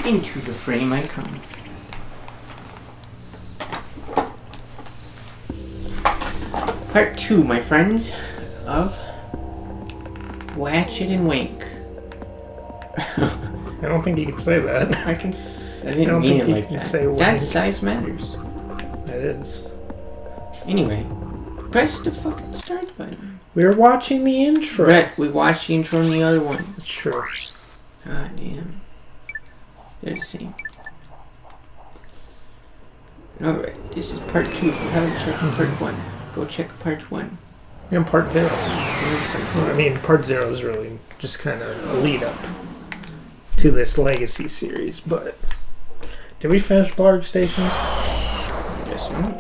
Into the frame I come. Part 2, my friends, of Ratchet and Clank. I don't think you can say that. I didn't mean it like that. That size matters. It is. Anyway, press the fucking start button. We were watching the intro. Brett, we watched the intro on the other one. That's true. God damn. They're the same. Alright, this is part 2. If you haven't checked part 1, go check part 1. And part 0. I mean, part 0 is really just kind of a lead up to this Legacy series, but... Did we finish Blarg Station? Yes, no.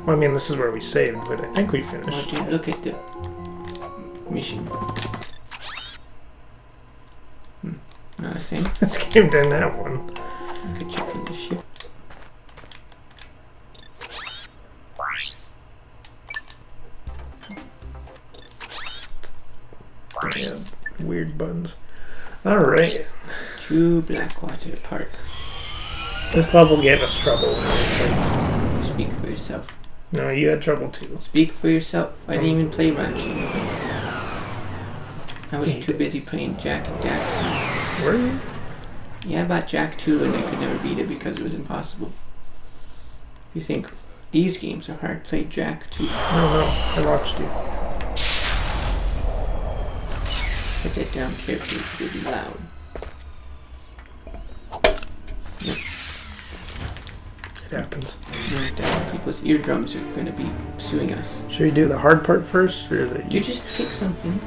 Well, I mean, this is where we saved, but I think we finished. Well, dude, look at the mission. Not a thing. This game didn't have one. I could check in the ship. Yeah, weird buttons. Alright. To Blackwater Park. This level gave us trouble when we played. Speak for yourself. No, you had trouble too. Speak for yourself. I didn't even play Ratchet. I was too busy playing Jack and Dax. Were you? Yeah, I bought Jack 2 and I could never beat it because it was impossible. If you think these games are hard, play Jack 2. No, I watched you. Put that down carefully because it'll be loud. Yep. It happens. People's eardrums are going to be suing us. Should we do the hard part first? Or the... You just take something.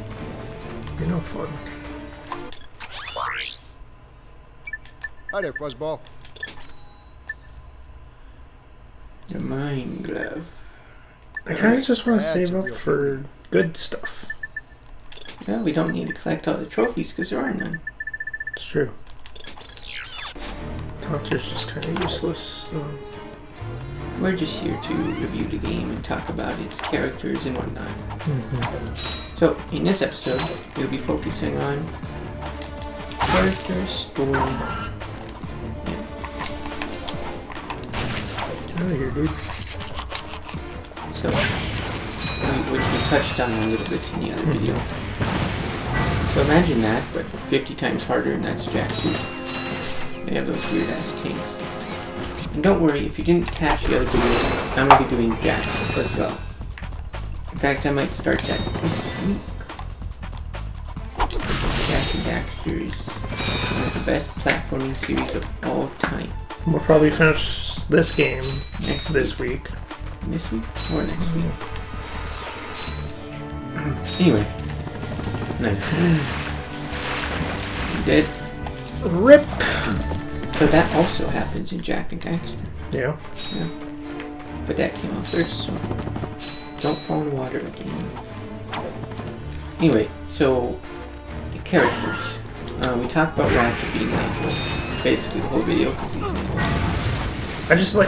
You're no fun. Hi there, Fuzzball. The Mind Glove. I kind of just want to save up for good stuff. Well, we don't need to collect all the trophies because there are none. It's true. Taunter's just kind of useless. So. We're just here to review the game and talk about its characters and whatnot. So, in this episode, we'll be focusing on character story. Yeah. Get out of here, dude. So, which we touched on a little bit in the other video. So imagine that, but 50 times harder, and that's Jack 2. They have those weird ass tanks. And don't worry, if you didn't catch the other video, I'm going to be doing Jack as well. In fact, I might start that this week. Jack and Daxter is one of the best platforming series of all time. We'll probably finish this game this week. This week? Or next week? Anyway. Nice. You dead? RIP! So that also happens in Jack and Daxter. Yeah. Yeah. But that came out first, so don't fall in the water again. Anyway, so the characters. We talked about Ratchet being an angel. Basically the whole video because he's an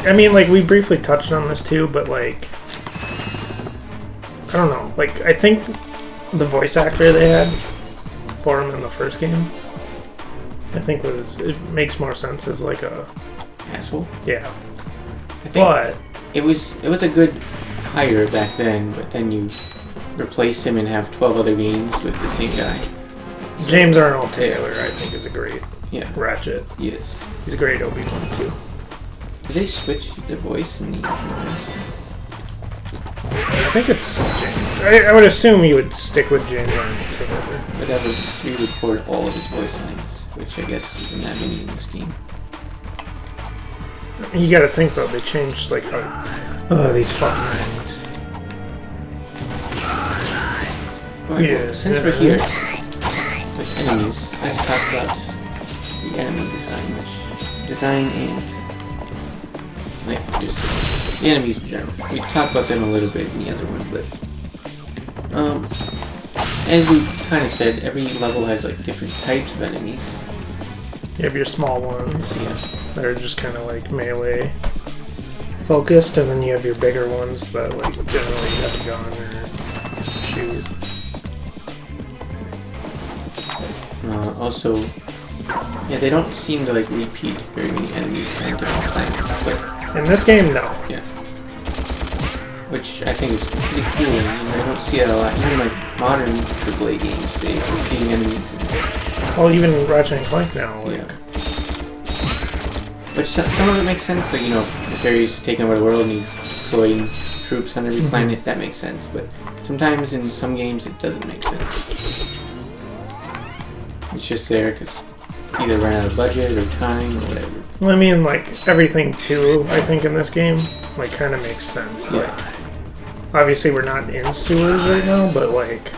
angel. We briefly touched on this too, but like, I don't know. Like, I think the voice actor they had for him in the first game, I think it makes more sense as like a asshole. Yeah. I think it was a good hire back then, but then you replace him and have 12 other games with the same guy. So, James Arnold Taylor, I think, is a great Ratchet. Yes. He's a great Obi-Wan too. Did they switch the voice in the I think it's James. I would assume you would stick with James Arnold Taylor. But that would re-record all of his voice lines, which I guess isn't that many in this game. You gotta think though, they changed like how... Oh, these fucking enemies. Well, since we're here with enemies, let's talk about the enemy design, and like just the enemies in general. We talked about them a little bit in the other one, but as we kind of said, every level has like different types of enemies. You have your small ones. Yeah. That are just kind of like melee focused, and then you have your bigger ones that like generally have a gun or shoot. Also, Yeah, they don't seem to like repeat very many enemies on different planets, but In this game, no. yeah. Which I think is pretty cool. I mean, I don't see it a lot. Even like modern AAA games, they repeating enemies. Well, even Ratchet and Clank now, like... Yeah. Which some of it makes sense. Like, you know, if Harry's taking over the world and he's deploying troops on every planet, that makes sense. But sometimes in some games it doesn't make sense. It's just there because either run out of budget or time or whatever. Well, I mean, like, everything, too, I think, in this game, like, kind of makes sense. Yeah. Like, obviously we're not in sewers right now, but, like,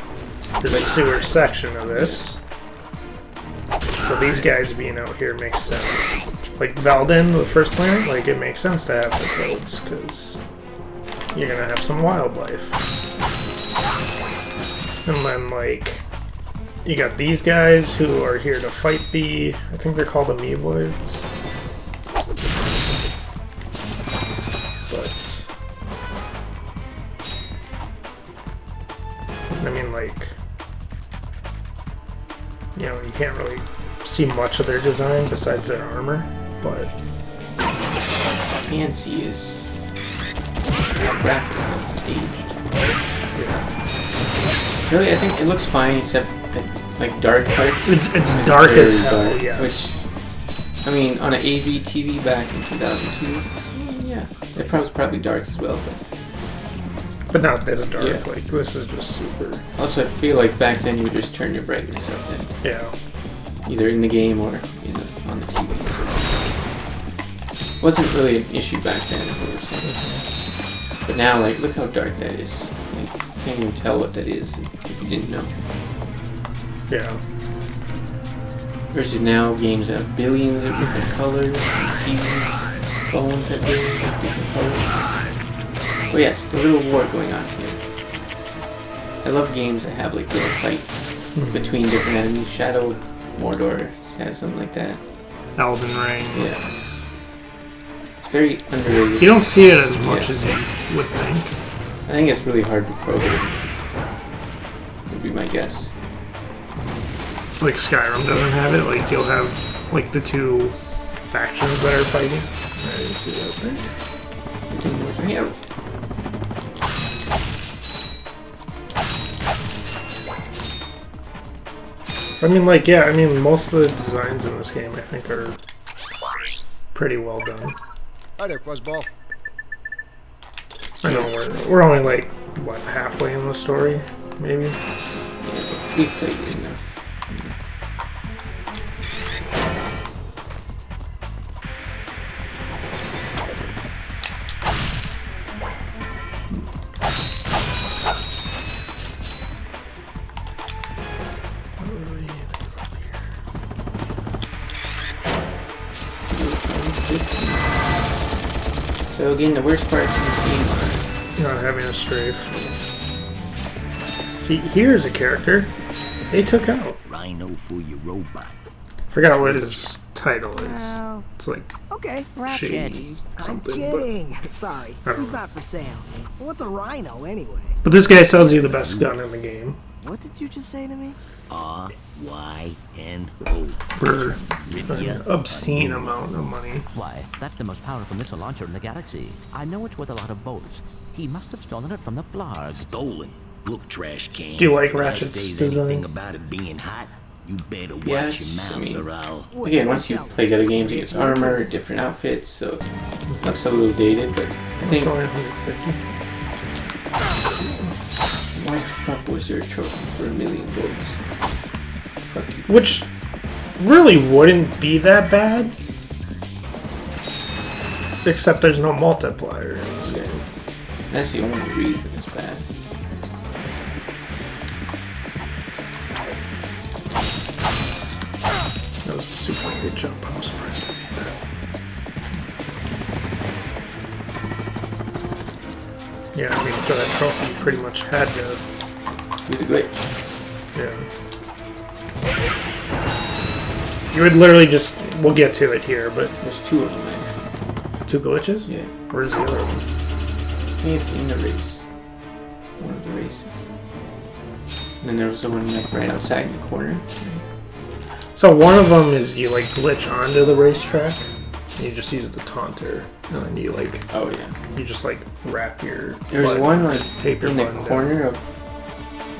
there's a sewer section of this. So these guys being out here makes sense. Like, Valden, the first planet, like, it makes sense to have the toads, because you're gonna have some wildlife. And then, like, you got these guys who are here to fight the... I think they're called amoeboids. But... I mean, like... You know, you can't really see much of their design besides their armor, but... What you can see is how graphics have aged. Yeah. Really, I think it looks fine except that, like, dark parts. It's dark very as hell, dark, yes. Which, I mean, on an AV TV back in 2002, yeah, it was probably dark as well. But not this dark, Yeah. like, this is just super... Also, I feel like back then you would just turn your brightness up then, Yeah. either in the game or on the TV. So. Wasn't really an issue back then, as we were saying. But now, like, look how dark that is. Like, you can't even tell what that is if you didn't know. Yeah. Versus now, games have billions of different colors, TVs, phones have billions of different colors. Oh yes, the little war going on here. I love games that have like little fights between different enemies. Shadow of Mordor has something like that. Elden Ring. Yeah. It's very underrated. You don't see it as much as you would think. I think it's really hard to program. Would be my guess. Like Skyrim doesn't have it, like you'll have like the two factions that are fighting. I didn't see that there. Yeah. I mean, like, yeah, I mean, most of the designs in this game, I think, are pretty well done. Hi there, Fuzzball. I know we're only, like, what, halfway in the story, maybe? We've played enough. So again, the worst parts of this game are Not having a strafe. See, here's a character they took out. Rhino for your robot. Forgot what his title is. Well, It's like okay, Ratchet. Shady I'm something. kidding. Sorry, I don't he's know. not for sale. What's a rhino anyway? But this guy sells you the best gun in the game What did you just say to me? R-Y-N-O. for an obscene amount of money. Why, that's the most powerful missile launcher in the galaxy. I know it's worth a lot of bolts. He must have stolen it from the Blarg. Stolen. Look, trash can. Do you like If I Ratchet's says design? anything about it being hot, you better watch Yes, your I mouth mean- or I'll... again, once you play the other games, you get armor, different outfits, so it looks a little dated, but I think It's only 150. why the fuck was there a trophy for $1 million? Fuck you. Which really wouldn't be that bad. Except there's no multiplier in this game. That's the only reason it's bad. That was a super good jump. I'm surprised I did that. Yeah, I mean, for that trophy, you pretty much had to. With a glitch. Yeah. You would literally just. We'll get to it here, but There's two of them actually. two glitches? Yeah. Where's the other one? I think it's in the race. One of the races. And then there was the one like right outside in the corner. So one of them is you like glitch onto the racetrack, and you just use the taunter, and then you like Oh yeah. you just like wrap your. There was button, one like tape your in the button corner of,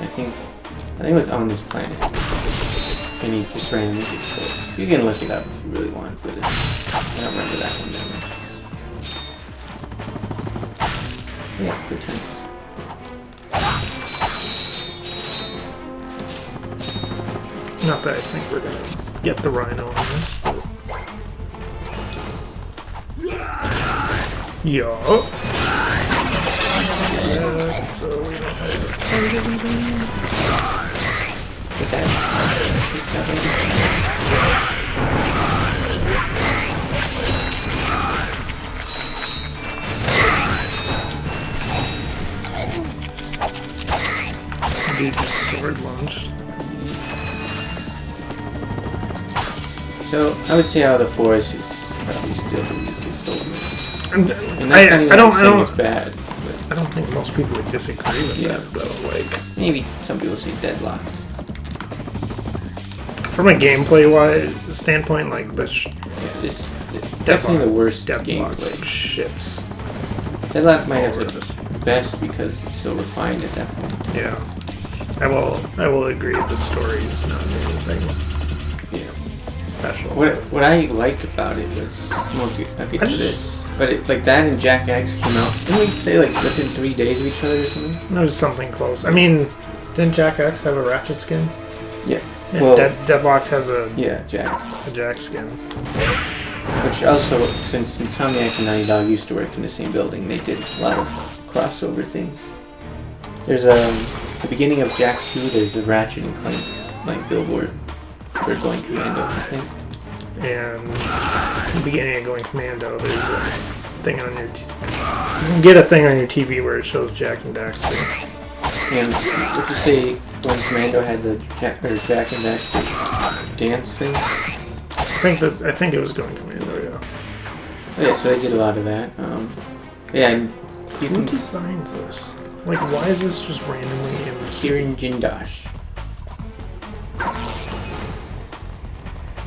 I think it was on this planet, and he just randomly gets killed. You can look it up if you really want, but I don't remember that one that much. Yeah, good time. Not that I think we're gonna get the rhino on this, but. Yo. So we don't have to fight anything. Get that. Fix that Dude just sword launched. So I would say out of the forest is probably still the weakest element. And that's not even I don't it's bad. I don't think most people would disagree with that though. Like Maybe some people say deadlocked. from a gameplay wise standpoint, like this Yeah, this definitely the worst Deadlock gameplay. shits. Deadlock might have Horrendous. the best because it's so refined at that point. Yeah. I will agree the story is not anything Yeah. special. What I liked about it was I'll get to this. But like that and Jack X came out. Didn't we say like within 3 days of each other or something? There was something close. I mean, didn't Jack X have a Ratchet skin? Yeah. Yeah, Well, Deadlocked has a Jack. Jack skin. Which also, since Insomniac and Naughty Dog used to work in the same building, they did a lot of crossover things. There's the beginning of Jack 2. There's a Ratchet and Clank like billboard for Going Commando, I think. And at the beginning of Going Commando, there's a thing on your you can get a thing on your TV where it shows Jack and Daxter. And would you say Going Commando had the Jack and Daxter dance thing? I think it was Going Commando, yeah. Oh, yeah, so they did a lot of that. Yeah, and you Who can designs this? Like, why is this just randomly in the Sirin Jindosh.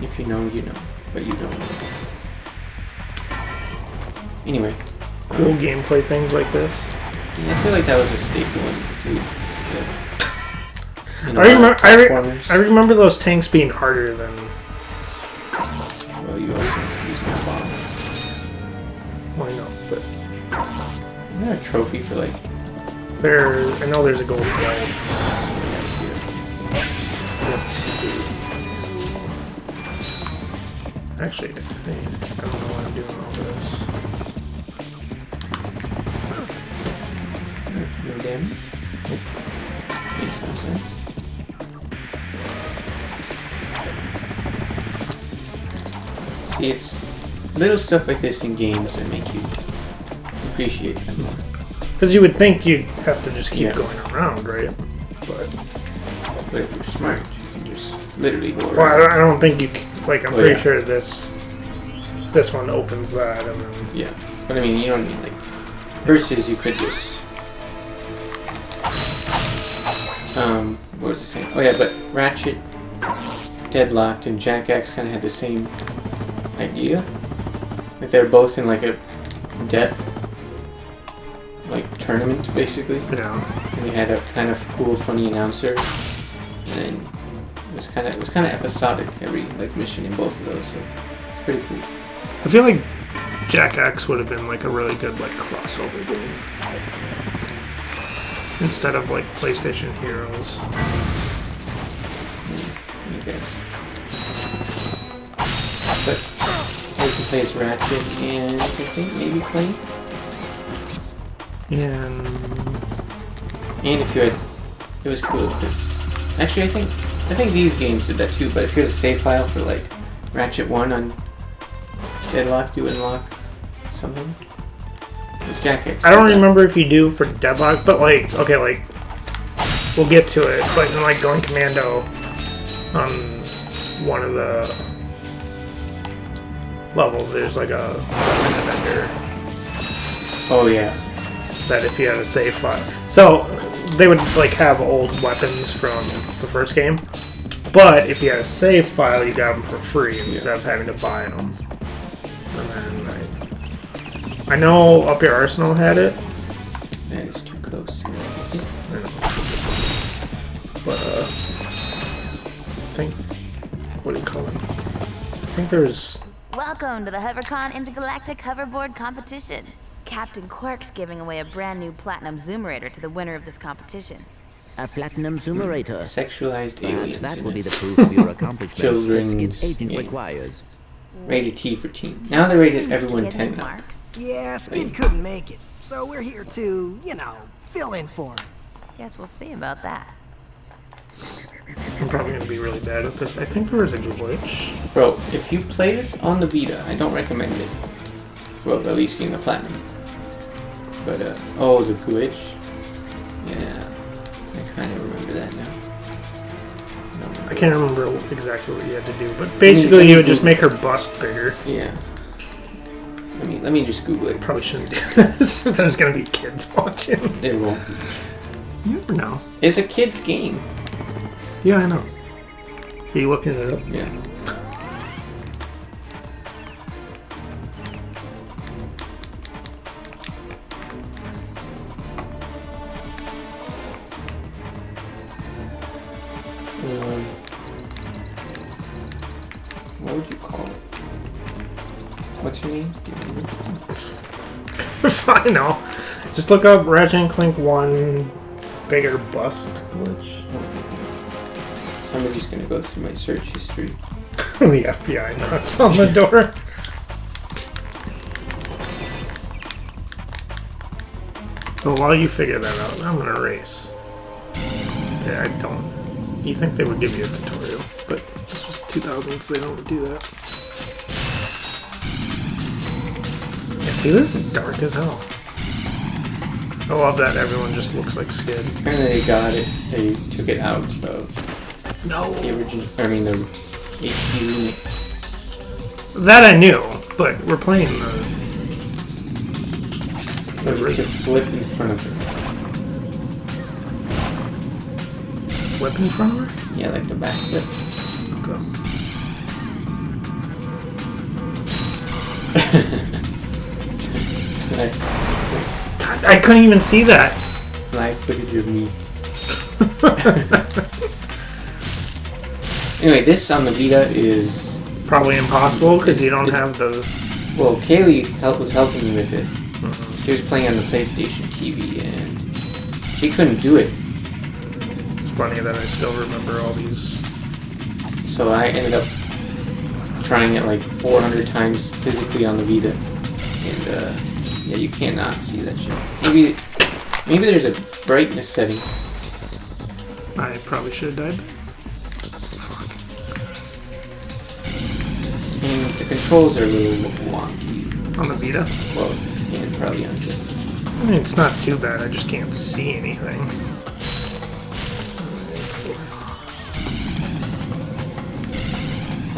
If you know, you know. But you don't know. Anyway. cool gameplay things like this? Yeah, I feel like that was a staple in I remember those tanks being harder than. Well, you also use a bomb. Well, I know, but Isn't there a trophy for like... I know there's a gold belt. Yeah, I see it. Actually, I think I don't know why I'm doing all this. No damage? Nope. Makes no sense. See, it's little stuff like this in games that make you appreciate them more. Because you would think you'd have to just keep Yeah. going around, right? But But if you're smart, you can just literally go well, around. I don't think you like. I'm Oh, pretty yeah. sure this one opens that, and then Yeah. But I mean, you don't need like... Versus you could just... what was I saying? Oh yeah, but Ratchet, Deadlocked, and Jack X kind of had the same idea. Like they're both in like a death like tournament basically, yeah. and they had a kind of cool, funny announcer, and then it was kind of episodic every like mission in both of those. So it's pretty cool. I feel like Jack X would have been like a really good like crossover game instead of like PlayStation Heroes. I guess. But you can play as Ratchet and I think maybe Clank. And And if you had, it was cool because actually I think these games did that too. But if you had a save file for like Ratchet 1 on Deadlock, you unlock something. It's Jack X. I don't remember if you do for Deadlock, but like okay, like we'll get to it. But in like Going Commando, on one of the levels, there's like a vendor Oh yeah. that if you had a save file, so they would like have old weapons from the first game, But if you had a save file, you got them for free instead of having to buy them. And then I know Up Your Arsenal had it. That is too close. But I think, what do you call it? I think there's... Welcome to the HoverCon Intergalactic Hoverboard Competition. Captain Quark's giving away a brand new Platinum Zoomerator to the winner of this competition. A platinum zoomerator. Sexualized Perhaps aliens. that in will be it. the proof of your accomplishments Children's Skid's agent game. requires. Rated T for teen. Now they're rated everyone Skid 10 now. Marks. Yeah, Skid couldn't make it. So we're here to, you know, fill in for him. Guess we'll see about that. I'm probably going to be really bad at this. I think there was a glitch. Bro, if you play this on the Vita, I don't recommend it. Well, at least getting the platinum. But, oh, the glitch? Yeah. I kind of remember that now. I can't remember exactly what you had to do, but basically you would just make her bust bigger. Yeah. Let me just Google it. Probably shouldn't do this. There's going to be kids watching. It won't be. You never know. It's a kid's game. Yeah, I know. Are you looking it up? Yeah. What would you call it? What's your name? Do you remember? I know. Just look up Ratchet and Clank 1 bigger bust glitch. Somebody's gonna go through my search history. The FBI knocks on the door. So while you figure that out, I'm gonna race. Yeah, I don't. You think they would give you a tutorial, but this was 2000s, they don't do that. Yeah, see, this is dark as hell. I love that everyone just looks like Skid. Apparently they got it. They took it out of No. the original. I mean the HD remake. That I knew, but we're playing the But you could flip in front of her. flip in front of her? Yeah, like the back flip. Okay. God, I couldn't even see that. Live footage of me. Anyway, this on the Vita is... Probably impossible because you don't have the... Well, Kaylee was helping me with it. She was playing on the PlayStation TV and she couldn't do it. It's funny that I still remember all these. So I ended up trying it like 400 times physically on the Vita. And yeah, you cannot see that shit. Maybe there's a brightness setting. I probably should have died. Fuck. And the controls are a little wonky. On the Vita? Well, and probably on the... I mean, it's not too bad. I just can't see anything. I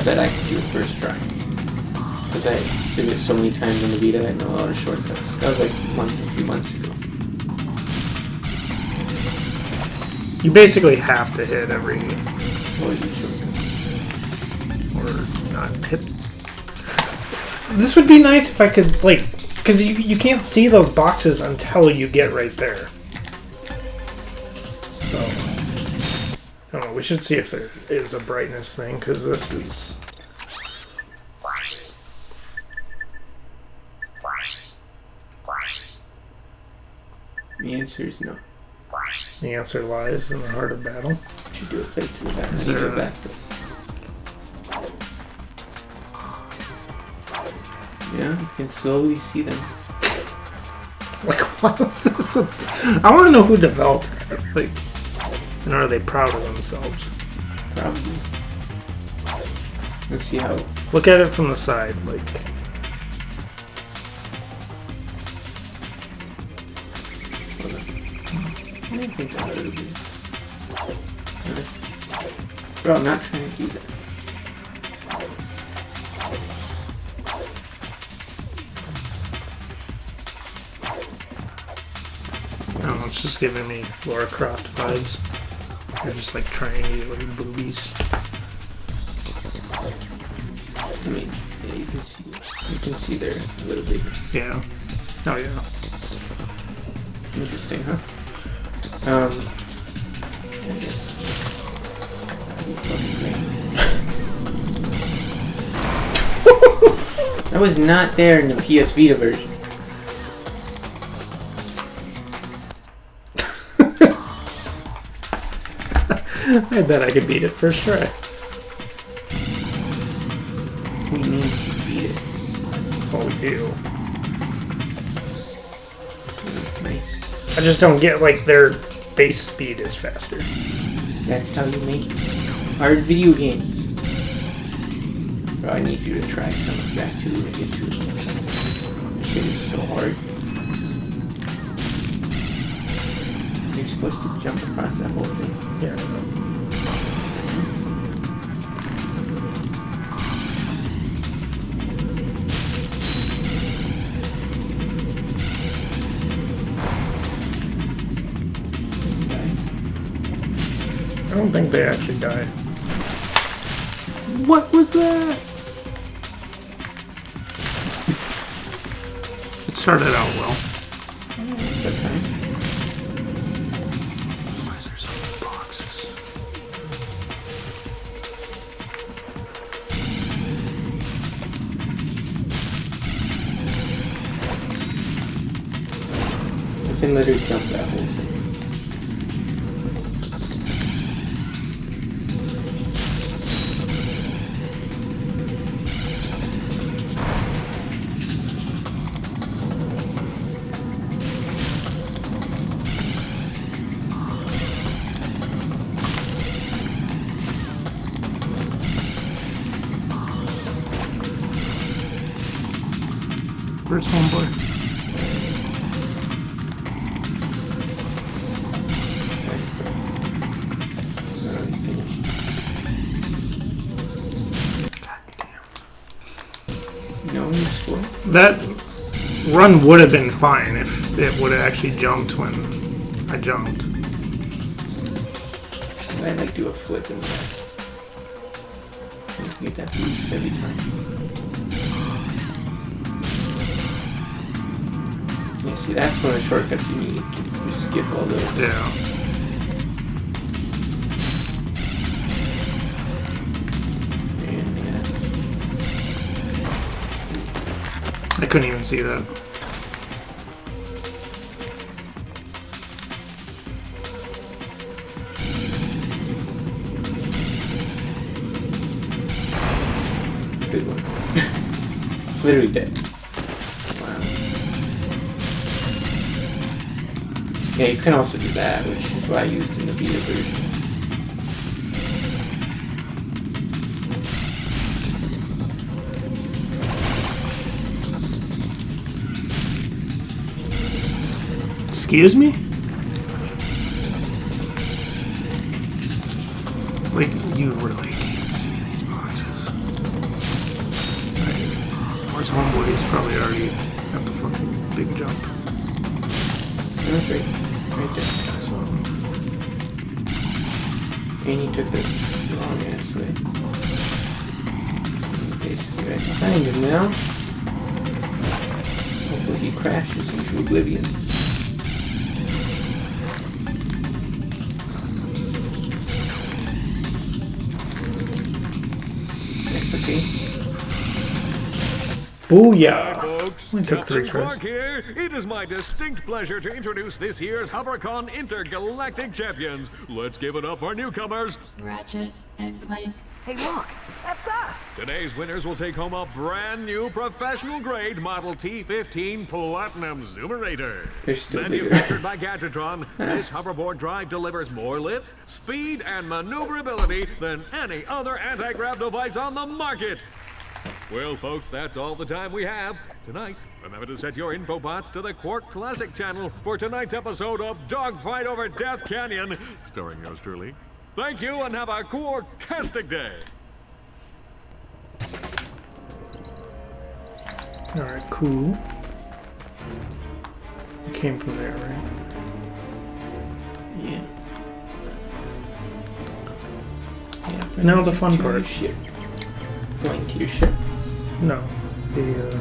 bet I could do it first try. Because I did it so many times on the Vita, I know a lot of shortcuts. That was like a few months ago. You basically have to hit every... Well, you shortcuts. Or not hit... This would be nice if I could, like... Because you can't see those boxes until you get right there. So... I don't know, we should see if there is a brightness thing, because this is... The answer is no. The answer lies in the heart of battle. You should do a playthrough of that. Is See there the a- back. Yeah, you can slowly see them. Like, what was this? I want to know who developed that. Like, and are they proud of themselves? Probably. Let's see how... Look at it from the side, like... I don't think that would be... Bro, I'm not trying to do that. I don't know, it's just giving me Lara Croft vibes. They're just like triangular boobies. I mean, yeah, you can see they're a little big. Yeah. Oh yeah. Interesting, huh? I guess. That was not there in the PS Vita version. I bet I could beat it first try. We need to beat it. Oh, we do. Nice. I just don't get like their base speed is faster. That's how you make hard video games. Bro, I need you to try some of that too to get to it. This shit is so hard. You're supposed to jump across that whole thing. Yeah. I don't think they actually die. What was that? It started out well. Okay. Why is there so many boxes? I can literally jump that whole thing. Where's homeboy? No, you score. That run would have been fine if it would have actually jumped when I jumped. I like do a flip in that. You can get that boost every time. Yeah, see, that's one of the shortcuts you need. You skip all those. Yeah. And yeah. I couldn't even see that. Good one. Literally dead. Wow. Yeah, you can also do that, which is what I used in the Vita version. Excuse me? Like, you really can't see these boxes. Right. Where's homeboy? He's probably already at the fucking big jump. That's right there. So, And you took the wrong ass way. You're basically right behind him now. Hopefully he crashes into oblivion. That's okay. booyah! Folks, Only took 3 Captain tries. Clank here. It is my distinct pleasure to introduce this year's HoverCon Intergalactic Champions. Let's give it up for newcomers. Ratchet and Clank. Hey, look, that's us. Today's winners will take home a brand new professional grade Model T15 Platinum Zoomerator. They're still Manufactured by Gadgetron, this hoverboard drive delivers more lift, speed, and maneuverability than any other anti-grav device on the market. Well, folks, that's all the time we have. Tonight, remember to set your infobots to the Quark Classic channel for tonight's episode of Dogfight Over Death Canyon, starring yours truly. Thank you and have a Quark-tastic day. Alright, cool. It came from there, right? Yeah. And now the fun To part. your ship. Going to your ship. No. The,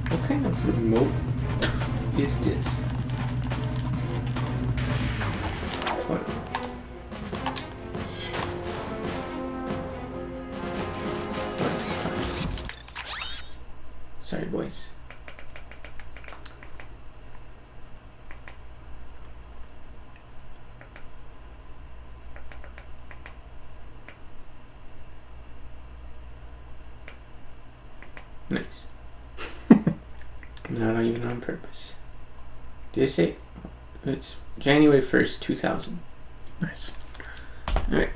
What kind of remote is this? What? Sorry, boys. Nice. Not even on purpose. Did it say? It's January 1st, 2000. nice. Alright.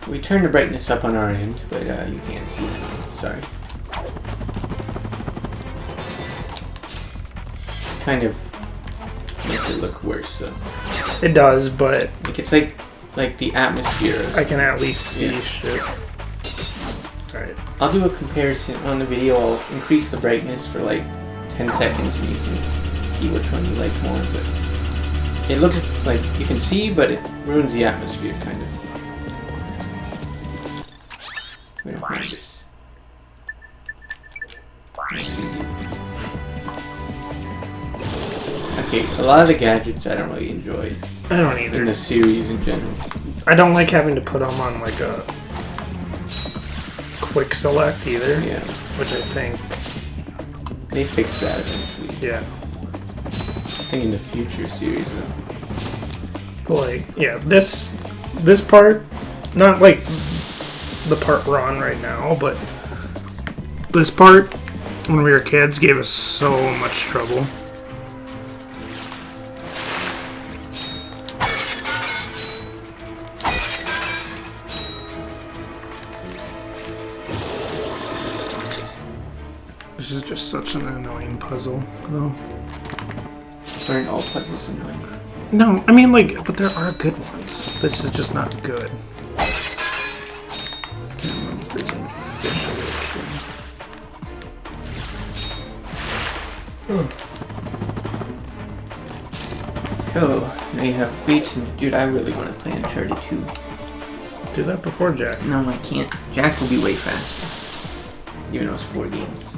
We turned the brightness up on our end, but you can't see it. Sorry. Kind of makes it look worse, though. It does, but Like it's like the atmosphere. I can at least see Yeah. shit. Alright. I'll do a comparison on the video. I'll increase the brightness for like 10 seconds and you can see which one you like more, but it looks like you can see, but it ruins the atmosphere, kind of. We don't have this. Yes, we do. Okay, a lot of the gadgets I don't really enjoy I don't in either. the series in general. I don't like having to put them on like a quick select either, Yeah, which I think, they fix that eventually. yeah. I think in the future series though. But like, yeah, this part, not like the part we're on right now, but this part, when we were kids, gave us so much trouble. This is just such an annoying puzzle, though. Aren't all puzzles annoying? No, I mean, like, but there are good ones. This is just not good. Can't remember if there's any fish Oh, now you have beats and dude, I really want to play Uncharted 2. do that before Jack. No, I can't. Jack will be way faster. Even though it's 4 games.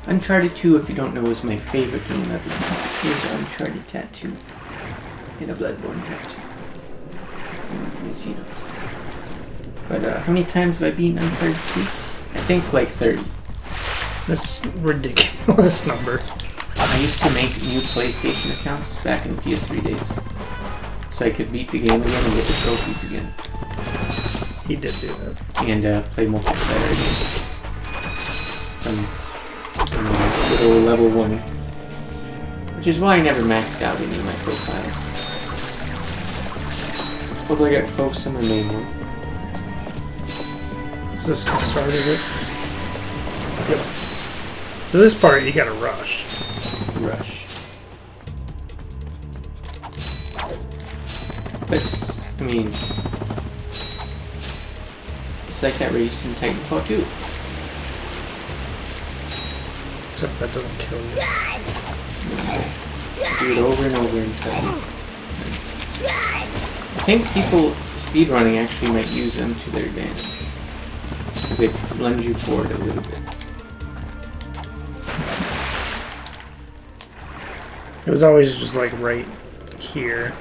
Uncharted 2, if you don't know, is my favorite game ever. Here's an Uncharted tattoo. And a Bloodborne tattoo. You can see them. But how many times have I beaten Uncharted 2? I think like 30. That's a ridiculous number. I used to make new PlayStation accounts back in the PS3 days. So I could beat the game again and get the trophies again. He did do that. And play multiplayer again. From little level 1. Which is why I never maxed out any of my profiles. Hopefully I got close to my main one. Is this the start of it? Yep. So this part, you gotta rush. Rush. But I mean, it's like that race in Titanfall 2. Except that doesn't kill you. Do it over and over until I think people speedrunning actually might use them to their advantage. Because they plunge you forward a little bit. It was always just like right here.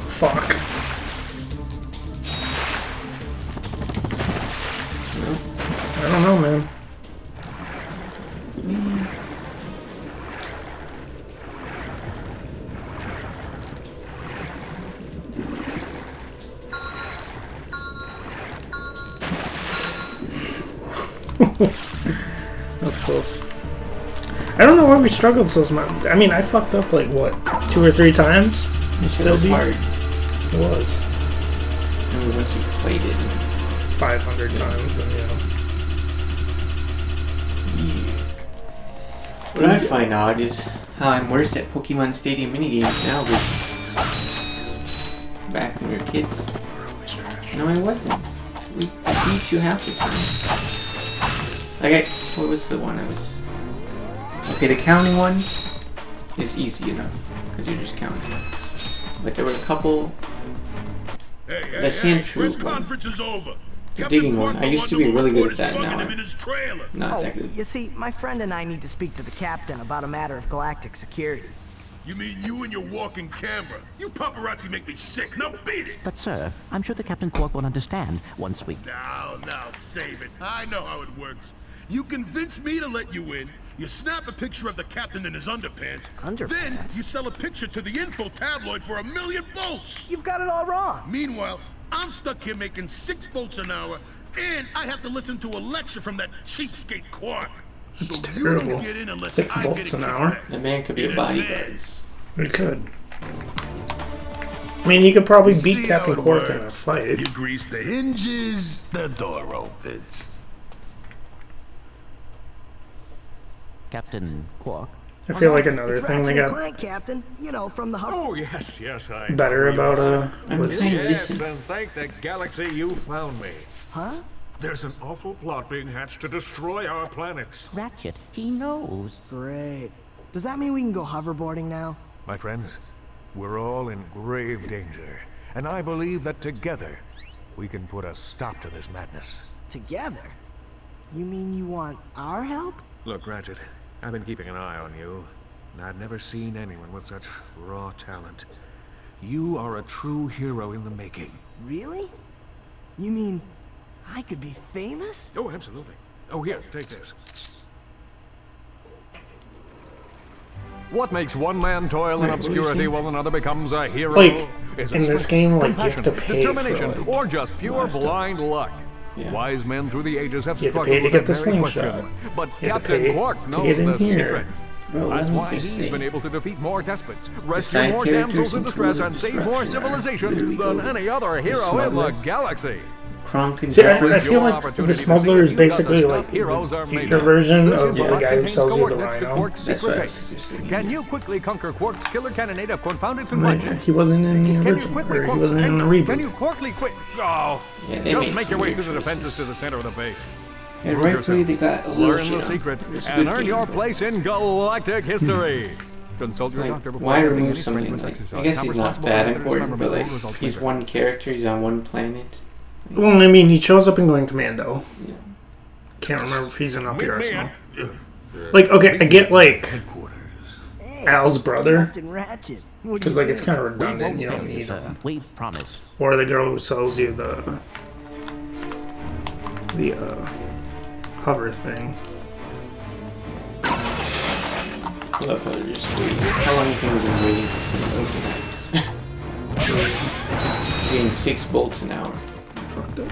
Fuck. No? I don't know, man. That was close. I don't know why we struggled so much. I mean, I fucked up like what, 2 or 3 times. You It still was beat? hard. It was Remember once you played it. 500 times, and yeah. What I find odd is how I'm worse at Pokemon Stadium minigames now versus back when we were kids. No, I wasn't. I beat you half the time. Like, what was the one I was... Okay, the counting one is easy enough, because you're just counting. But there were a couple... The Sandshrew one. Conference is over. The digging one. I used to be really good at that now. Not Oh, that good. you see, my friend and I need to speak to the captain about a matter of galactic security. You mean you and your walking camera? You paparazzi make me sick. Now beat it. But, sir, I'm sure the Captain Quark will understand once we... Now, save it. I know how it works. You convince me to let you in. You snap a picture of the captain in his underpants. Then you sell a picture to the info tabloid for $1 million volts. You've got it all wrong. Meanwhile, I'm stuck here making 6 volts an hour, and I have to listen to a lecture from that cheapskate Quark. It's So terrible. you don't get in unless 6 I get volts a an kick hour. back. The man could be a bodyguard. We could. I mean, you could probably See beat how Captain it Quark in a works. fight. You grease the hinges, the door opens. Captain Quark? I feel like another It's thing they Ratchet and got Clank, Captain. You know, from the hub. Oh, yes, I... better about I'm trying to Yes, listen. and thank the galaxy you found me. Huh? There's an awful plot being hatched to destroy our planets. Ratchet, he knows. Great. Does that mean we can go hoverboarding now? My friends, we're all in grave danger, and I believe that together we can put a stop to this madness. Together? You mean you want our help? Look, Ratchet, I've been keeping an eye on you. I've never seen anyone with such raw talent. You are a true hero in the making. Really? You mean I could be famous? Oh, absolutely. Oh, here, take this. What makes one man toil in Wait, what is obscurity he? while another becomes a hero? Like, is a in this strength, game, like, you have compassion, to pay for, determination, like, or just pure last stuff. blind luck. Yeah. Wise men through the ages have You have to struggled pay to with get that the very slingshot. question. But You have to Captain pay Quark to knows get in the here. secret. Bro, That's let me why just he's say. been able to defeat more despots, rescue side more characters damsels in and distress, tools of and save more destruction are civilizations literally than gold. any other hero in the smuggler. galaxy. Kronk and See, Pepper. I feel like the smuggler is basically like the future version of the guy who sells you the rhino. That's what I was suggesting. Can you quickly conquer Quark's killer cannonade of confounded Like, confusion? he wasn't in the Can you original, quickly or he quote- wasn't in the Can reboot. you quickly quit? Oh, Yeah, they just made make some your way weird through the choices. defenses to the center of the base. And Prove rightfully yourself. they got a little Learn shit the on. secret It's a and good earn game, your but- place in galactic history. Consult your Like, doctor before why attempting remove any something strenuous like... exercise. I guess Not he's not responsible that for others, important, but memorable like, results he's later. one character, he's on one planet. Well, I mean, he shows up in Going Commando. Can't remember if he's in Up the Meet me Arsenal. at- Like, okay, I get, like, Hey, Al's brother, Captain Ratchet. What do because, you like, it's think? kind of We redundant, won't you don't fail you, need sir. him. We promise. Or the girl who sells you the hover thing. I love how they're just waiting. How long do you think we've been waiting for someone to open that? Getting 6 bolts an hour. Fucked up.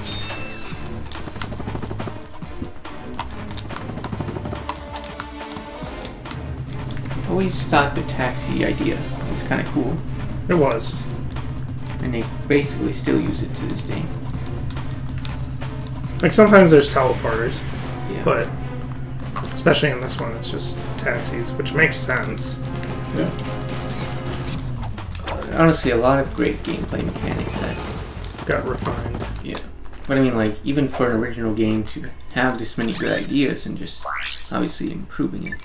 I always thought the taxi idea was kind of cool, It was. and they basically still use it to this day. Like, sometimes there's teleporters, Yeah. but especially in this one, it's just taxis, which makes sense. Honestly, a lot of great gameplay mechanics that, Got refined. yeah. But I mean, like, even for an original game to have this many good ideas and just obviously improving it.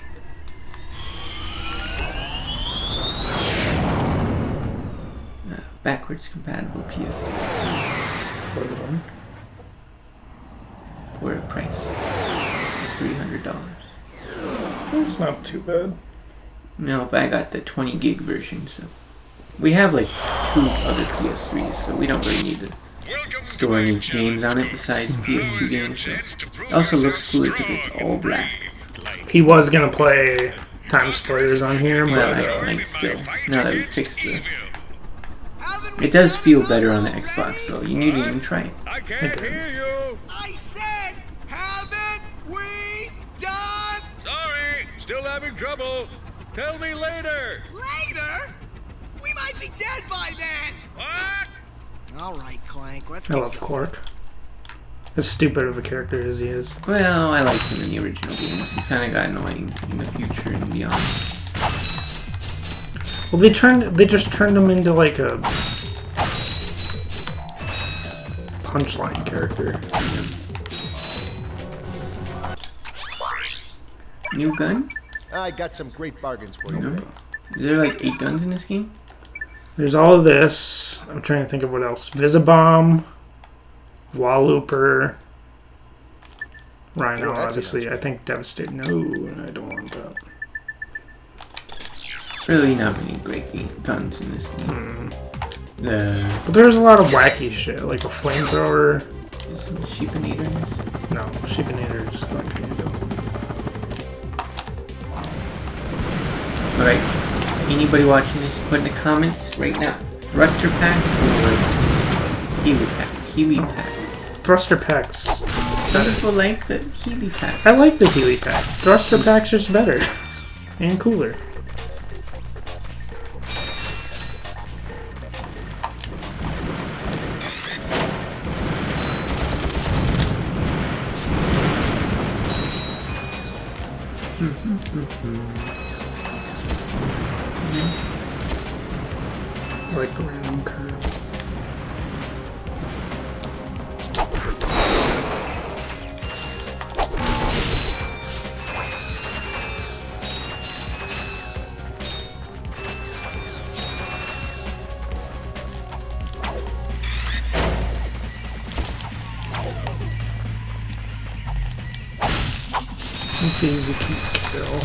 Backwards compatible PS For the one. for a price of $300. It's not too bad. No, but I got the 20 gig version, so we have like 2 other PS3s, so we don't really need to store any games on it besides PS2 games. So it also looks cooler because it's all black. He was gonna play Time Splitters on here, Well, but I might still. Now that we fixed the... It does feel better on the Xbox, so you need to even try it. I can't hear you. I said, haven't we done? Sorry, still having trouble. Tell me later. Later? We might be dead by then. What? All right, Clank. Let's I go. love Quark. as stupid of a character as he is. Well, I liked him in the original games. He kind of got annoying in the future and beyond. Well, they just turned him into like a punchline character. New gun? I got some great bargains for you. No. Today. Is there like 8 guns in this game? There's all of this. I'm trying to think of what else. Visibomb, Wallooper, Rhino, Oh, that's obviously. a nice I think Devastate. No, I don't want that. Really not many great guns in this game. But there's a lot of wacky shit, like a flamethrower. Is Sheepinator in this? No, Sheepinator is not Commando. Alright, anybody watching this, put in the comments right now. Thruster pack or Healy pack? Healy pack. Thruster packs. Some people like the Healy pack. I like the Healy pack. Thruster pack's just better. And cooler. I like the random curve. Easy kill.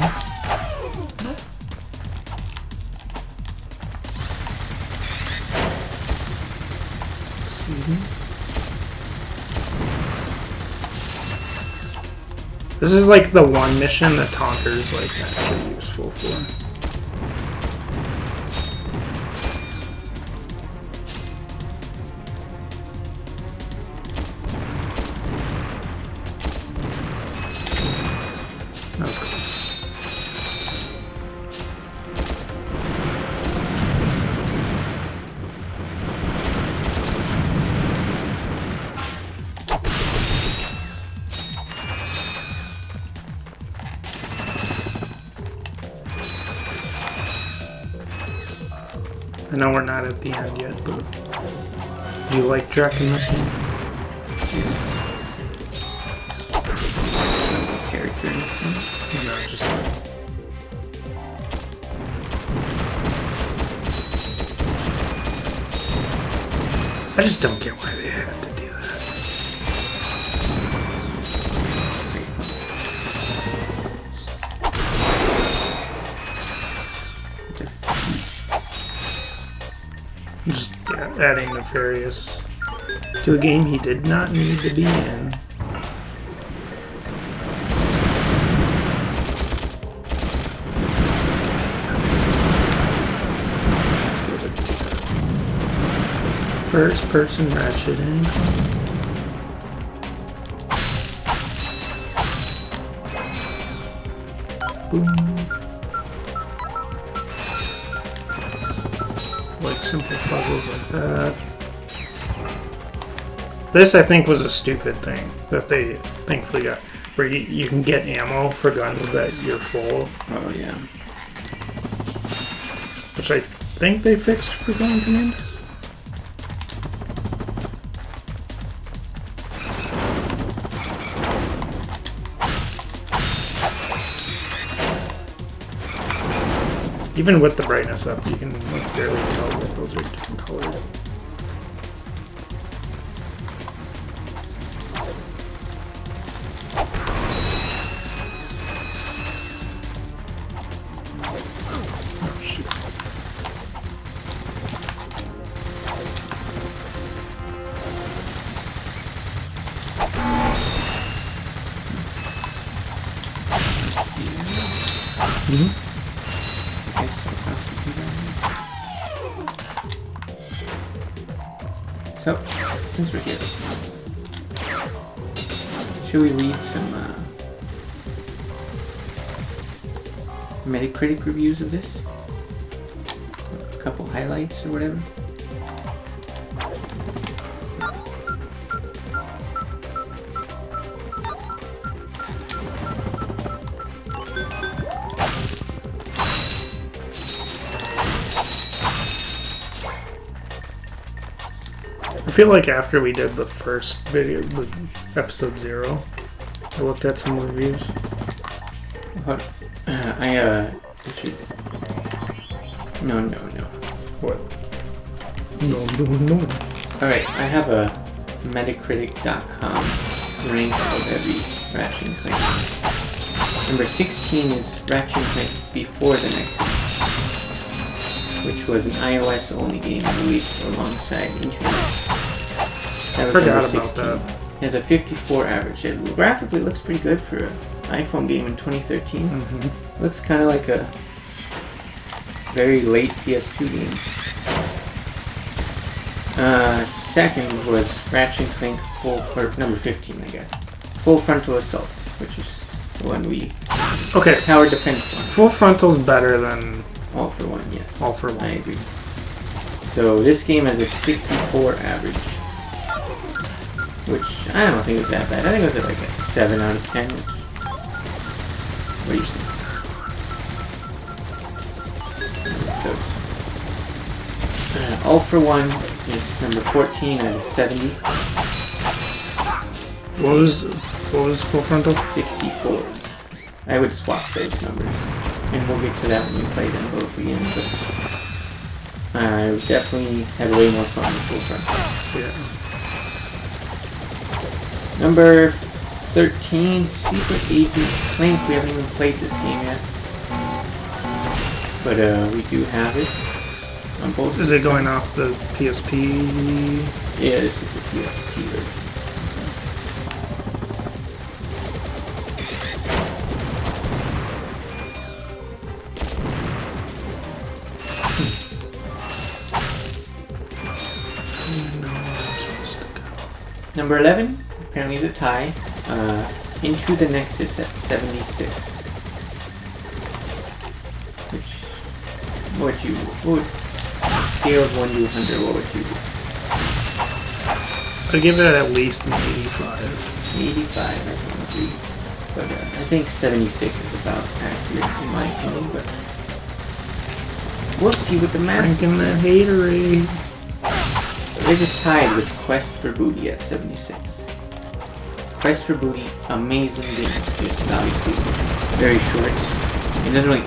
This is like the one mission that Tonker's like actually useful for. I know we're not at the end yet, but do you like Drek in this game? Character in this game? No, just I just don't get why they had to do that. Just adding Nefarious to a game he did not need to be in. First person Ratchet and Clank. Boom. Like simple puzzles like that. This, I think, was a stupid thing that they thankfully got, where you can get ammo for guns that you're full. Oh, yeah. Which I think they fixed for Gun Command. Even with the brightness up, you can like barely tell that those are different colors. Oh shoot. Mm-hmm. So, since we're here, should we read some Metacritic reviews of this? A couple highlights or whatever? feel like after we did the first video with episode 0, I looked at some reviews. What? No. What? No. Alright, I have a Metacritic.com rank of every Ratchet and Clank. Number 16 is Ratchet and Clank Before the Nexus, which was an iOS-only game released alongside Internet. That was Forgot number 16. about that. It has a 54 average. It graphically looks pretty good for an iPhone game in 2013. Mm-hmm. Looks kind of like a very late PS2 game. Second was Ratchet and Clank number 15, I guess. Full Frontal Assault, which is the one we... Okay. Tower Defense one. Full Frontal's better than... All for One, yes. All for One. I agree. So this game has a 64 average, which I don't think was that bad. I think it was at like a 7 out of 10, which... What do you think? All for One is number 14 out of 70. What was Full Frontal? 64. I would swap those numbers, and we'll get to that when we play them both again. But I definitely had way more fun with Full Frontal. Yeah. Number 13, Secret Agent Clank. We haven't even played this game yet, but we do have it. On both Is it going off the PSP? Yeah, this is the PSP version. Number 11, apparently is a tie. Into the Nexus at 76. Which, what scale of 1 to 100, what would you do? I'd give it at least an 85. 85, I can agree. But I think 76 is about accurate in my opinion, but we'll see what the math Drinking that is. haterade. They just tied with Quest for Booty at 76. Quest for Booty, amazing game. Just obviously very short. It doesn't really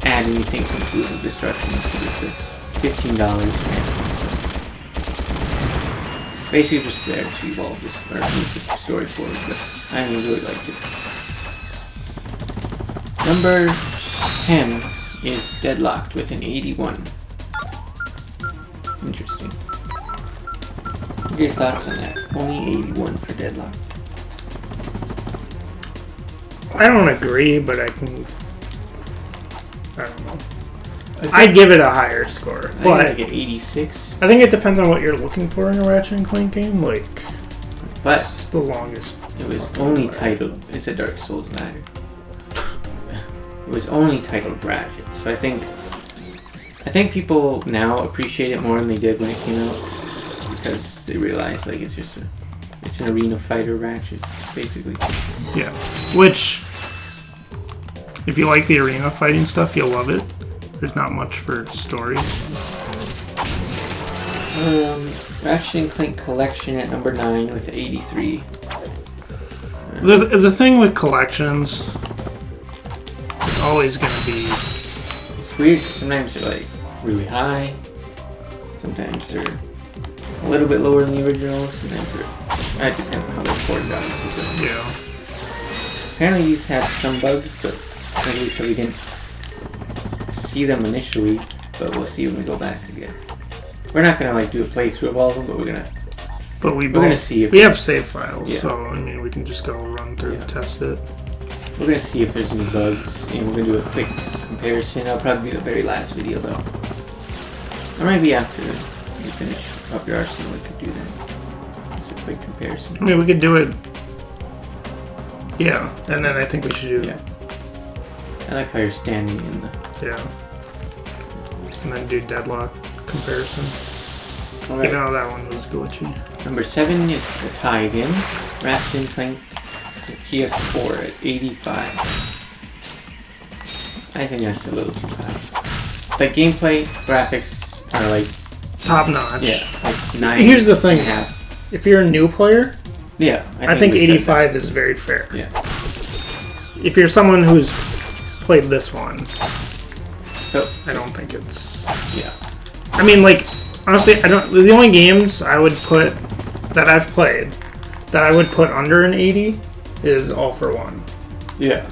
add anything from Tools of Destruction because it's a $15 expansion. So basically just there to evolve this or move the story forward, but I really liked it. Number 10 is Deadlocked with an 81. Interesting. What are your thoughts on that? Only 81 for Deadlock. I don't agree, but I don't know. I'd give it a higher score. I think like an 86. I think it depends on what you're looking for in a Ratchet and Clank game. Like, but it's the longest. It was only titled. It's a Dark Souls ladder. It was only titled Ratchet, so I think people now appreciate it more than they did when it came out because they realize like it's an arena fighter Ratchet, basically. Yeah, which if you like the arena fighting stuff, you'll love it. There's not much for story. Ratchet and Clank Collection at number 9 with 83. The thing with collections, it's always going to be... It's weird. Sometimes they're like really high. Sometimes they're a little bit lower than the original. Sometimes they're... It depends on how they're ported, obviously. Yeah. Apparently these have some bugs, but at least so we didn't see them initially, but we'll see when we go back again. We're not gonna like do a playthrough of all of them, but we're gonna see if we have save files, yeah. so I mean we can just go run through and test it. We're gonna see if there's any bugs, and we're gonna do a quick comparison. That'll probably be the very last video though. Or maybe after you finish up your arsenal we could do that. Just a quick comparison. I mean we could do it. Yeah, and then I think we should do I like how you're standing in the... Yeah. And then do Deadlock comparison. Alright. Even though that one was glitchy. Number 7 is a tie again. Ratchet and Clank PS4 at 85. I think that's a little too high. Like gameplay, graphics are like top notch. Yeah, like 9. Here's the thing. and a half. If you're a new player, Yeah, I think we said 85 is very fair. that. Yeah. If you're someone who's played this one, So I don't think it's. yeah. I mean, like, honestly, I don't. The only games I would put that I've played that I would put under an 80 is All for One. Yeah.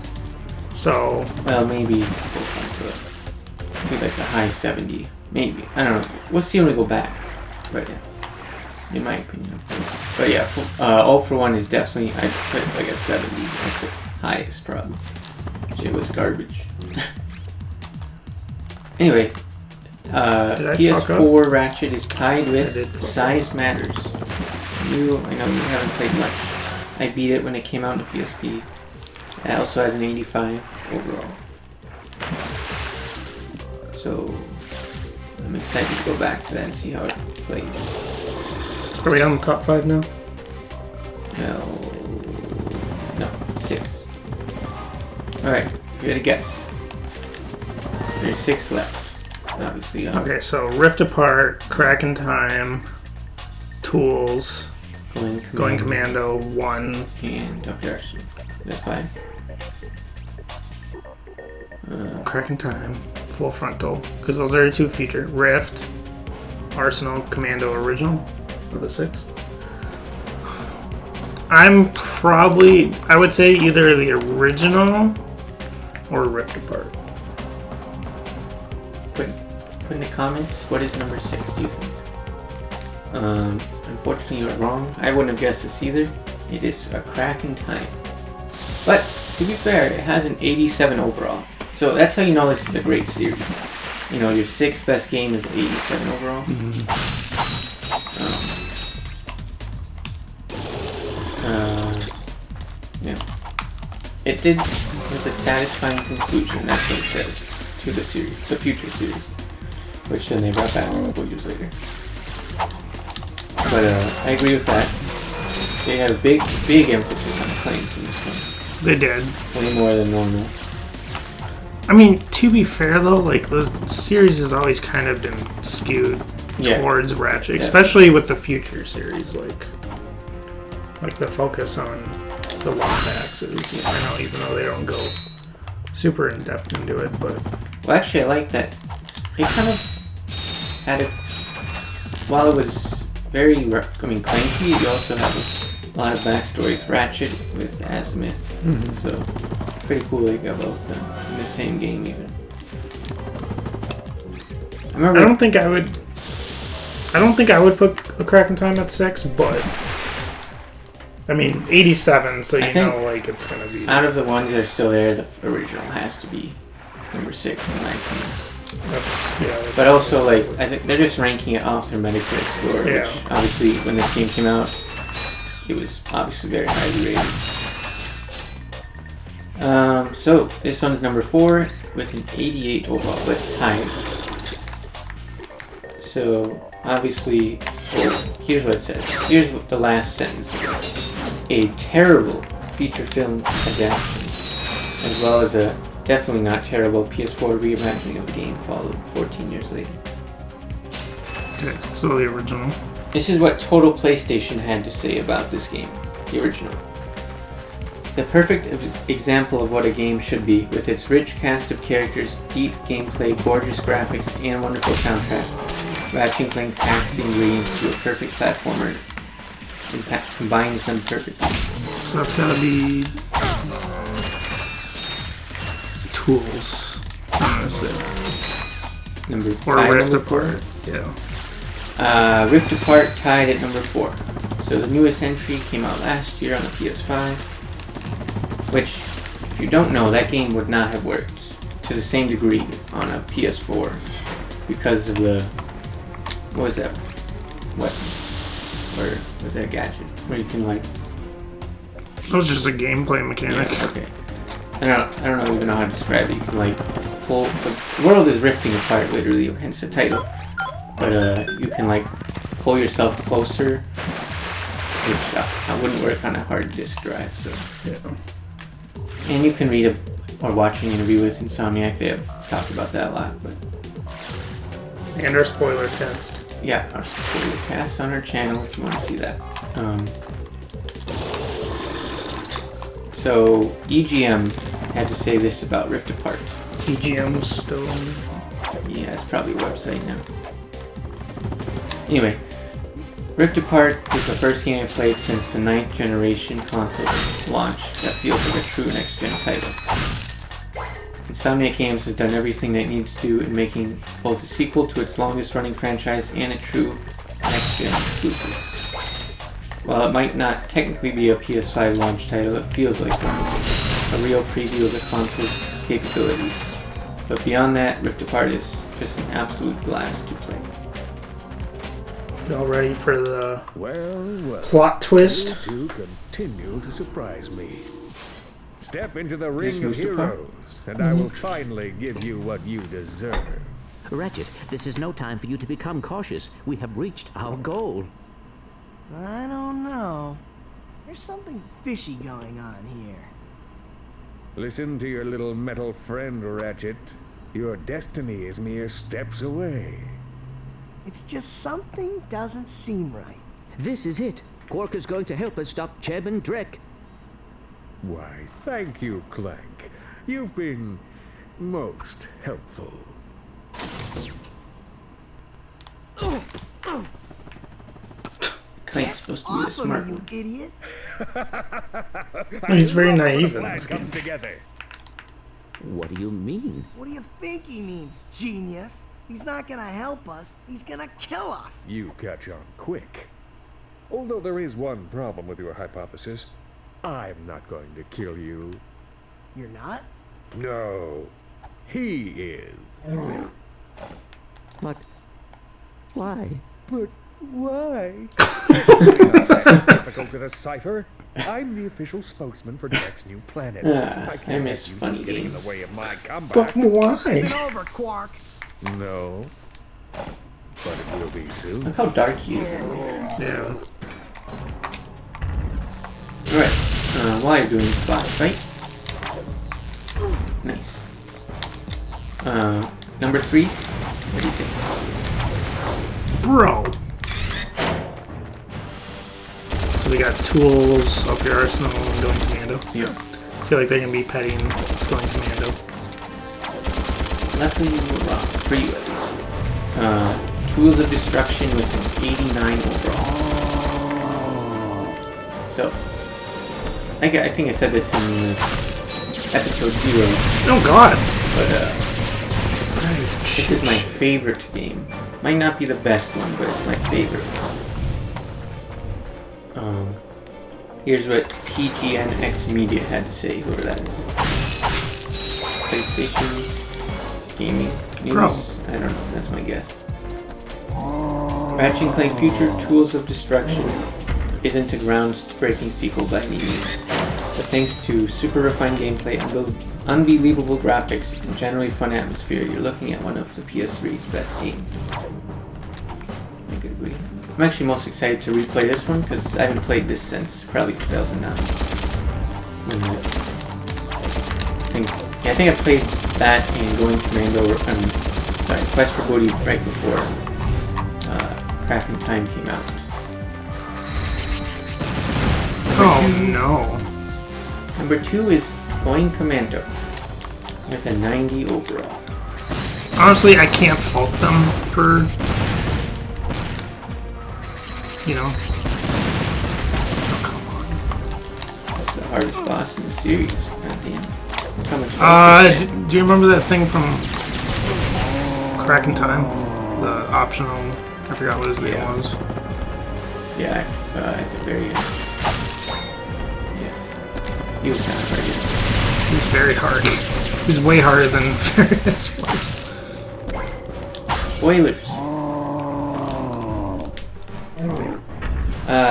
So Well, maybe maybe like a high 70. Maybe. I don't know. We'll see when we go back. But yeah. In my opinion, of course. But yeah, All for One is definitely, I'd put it like a 70 at the highest, probably. Shit was garbage. Anyway, PS4 Ratchet is tied with Size Matters. I know you haven't played much. I beat it when it came out on the PSP. It also has an 85 overall. So, I'm excited to go back to that and see how it plays. are we on the top 5 now? No, 6. Alright, if you had a guess. There's 6 left. Obviously. Okay, so Rift Apart, Crack in Time, Tools, Going Commando 1, and Dr. Arson. That's 5. Crack in Time, Full Frontal, because those are the 2 featured. Rift, Arsenal, Commando Original, are the 6. I would say either the original or Rift Apart. Put in the comments, what is number 6, do you think? Unfortunately, you're wrong. I wouldn't have guessed this either. It is A Crack in Time. But, to be fair, it has an 87 overall. So that's how you know this is a great series. You know, your 6th best game is 87 overall. Yeah. It was a satisfying conclusion, that's what it says, to the series, the future series. Which then they brought back a couple years later. But I agree with that. They had a big emphasis on Clank in this one. They did. Way more than normal. I mean, to be fair though, like the series has always kind of been skewed towards Ratchet, especially with the future series, like the focus on the Lombax is. I know, even though they don't go super in depth into it, but well, actually, I like that. It kind of had it. While it was very, clanky, you also have a lot of backstories. Ratchet with Azimuth, so pretty cool they got both of them in the same game even. I don't think I would put A Crack in Time at 6, but I mean 87, so you know, like it's gonna be. Out of the ones that are still there, the original has to be number 6 in my opinion. But also, like, I think they're just ranking it off their Metacritic score, which obviously, when this game came out, it was obviously very highly rated. So, this one's number 4 with an 88 overall, but it's tied. So, obviously, here's what it says. Here's what the last sentence is. A terrible feature film adaptation, as well as a definitely not terrible PS4 reimagining of the game followed 14 years later. Okay, so the original. This is what Total PlayStation had to say about this game, the original. The perfect example of what a game should be, with its rich cast of characters, deep gameplay, gorgeous graphics, and wonderful soundtrack. Ratchet & Clank packs the ingredients to a perfect platformer and combines them perfectly. So that's gotta be Tools. Number 5, or Rift number Apart. 4. Yeah. Rift Apart tied at number 4. So the newest entry came out last year on the PS5. Which, if you don't know, that game would not have worked to the same degree on a PS4 because of the. What was that? Weapon? Or was that a gadget? Where you can, like. That was just a gameplay mechanic. Yeah, okay. I don't even know how to describe it. You can, like, pull. The world is rifting apart, literally, hence the title. But you can, like, pull yourself closer, which wouldn't work on a hard disk drive. So. Yeah. And you can read or watch an interview with Insomniac. They have talked about that a lot. But and our spoiler cast. yeah, our spoiler cast on our channel if you want to see that. So EGM had to say this about Rift Apart. EGM's still. Yeah, it's probably a website now. Anyway, Rift Apart is the first game I played since the 9th generation console launch that feels like a true next-gen title. Insomniac Games has done everything that it needs to do in making both a sequel to its longest-running franchise and a true next-gen exclusive. While it might not technically be a PS5 launch title, it feels like one, a real preview of the console's capabilities. But beyond that, Rift Apart is just an absolute blast to play. Y'all ready for the well, plot twist? You two continue to surprise me. Step into the ring of Mustafa? heroes, and I will finally give you what you deserve. Ratchet, this is no time for you to become cautious. We have reached our goal. I don't know. There's something fishy going on here. Listen to your little metal friend, Ratchet. Your destiny is mere steps away. It's just something doesn't seem right. This is it. Quark is going to help us stop Chairman Drek. Why, thank you, Clank. You've been most helpful. Clank's supposed to be the smart you one. idiot. He's very naive in Plan this game. comes together. What do you mean? What do you think he means, genius? He's not gonna help us. He's gonna kill us. You catch on quick. Although there is one problem with your hypothesis. I'm not going to kill you. You're not? No. He is. But why? But why? Difficult to decipher. I'm the official spokesman for Drek's new planet. I miss funny getting in games. the way of my comeback. But why? Isn't over, Quark. No. But it will be soon. Look how dark he is in there. Yeah. Alright, while you're doing this boss fight. Nice. Number 3, what do you think? Bro. So we got tools, up your arsenal, and going commando. Yeah. I feel like they're gonna be petting going commando. Luckily you were wrong, for you at least. Tools of Destruction with an 89 overall. So, I think I said this in episode 0, Oh god! but this is my favorite game. Might not be the best one, but it's my favorite. Here's what PGNX Media had to say, whoever that is. PlayStation Gaming News? I don't know, that's my guess. Ratchet & Clank Future Tools of Destruction isn't a ground-breaking sequel by any means, but thanks to super refined gameplay, unbelievable graphics, and generally fun atmosphere, you're looking at one of the PS3's best games. I could agree. I'm actually most excited to replay this one because I haven't played this since probably 2009. I think I played that and Going Commando, Quest for Booty right before Crack in Time came out. Oh no. Number 2 is Going Commando with a 90 overall. Honestly, I can't fault them for, you know. Oh, come on. It's the hardest boss in the series. Goddamn. How much do you remember that thing from Crack in Time? The optional, I forgot what his name was. Yeah, at the very end. Yes. He was kind of hard. He was very hard. He was way harder than Ferris was. Spoilers.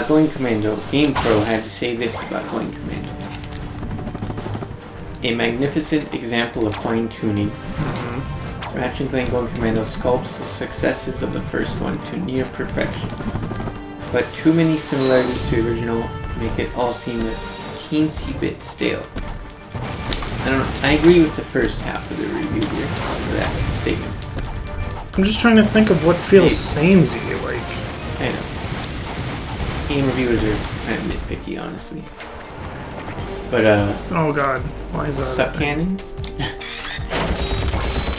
Going Commando. GamePro had to say this about Going Commando. A magnificent example of fine-tuning. Ratchet & Clank Going Commando sculpts the successes of the first one to near perfection. But too many similarities to the original make it all seem a teensy bit stale. I agree with the first half of the review here, for that statement. I'm just trying to think of what feels samey, like. I know. Game reviewers are kind of nitpicky, honestly. But, oh god, why is that? Suck Cannon?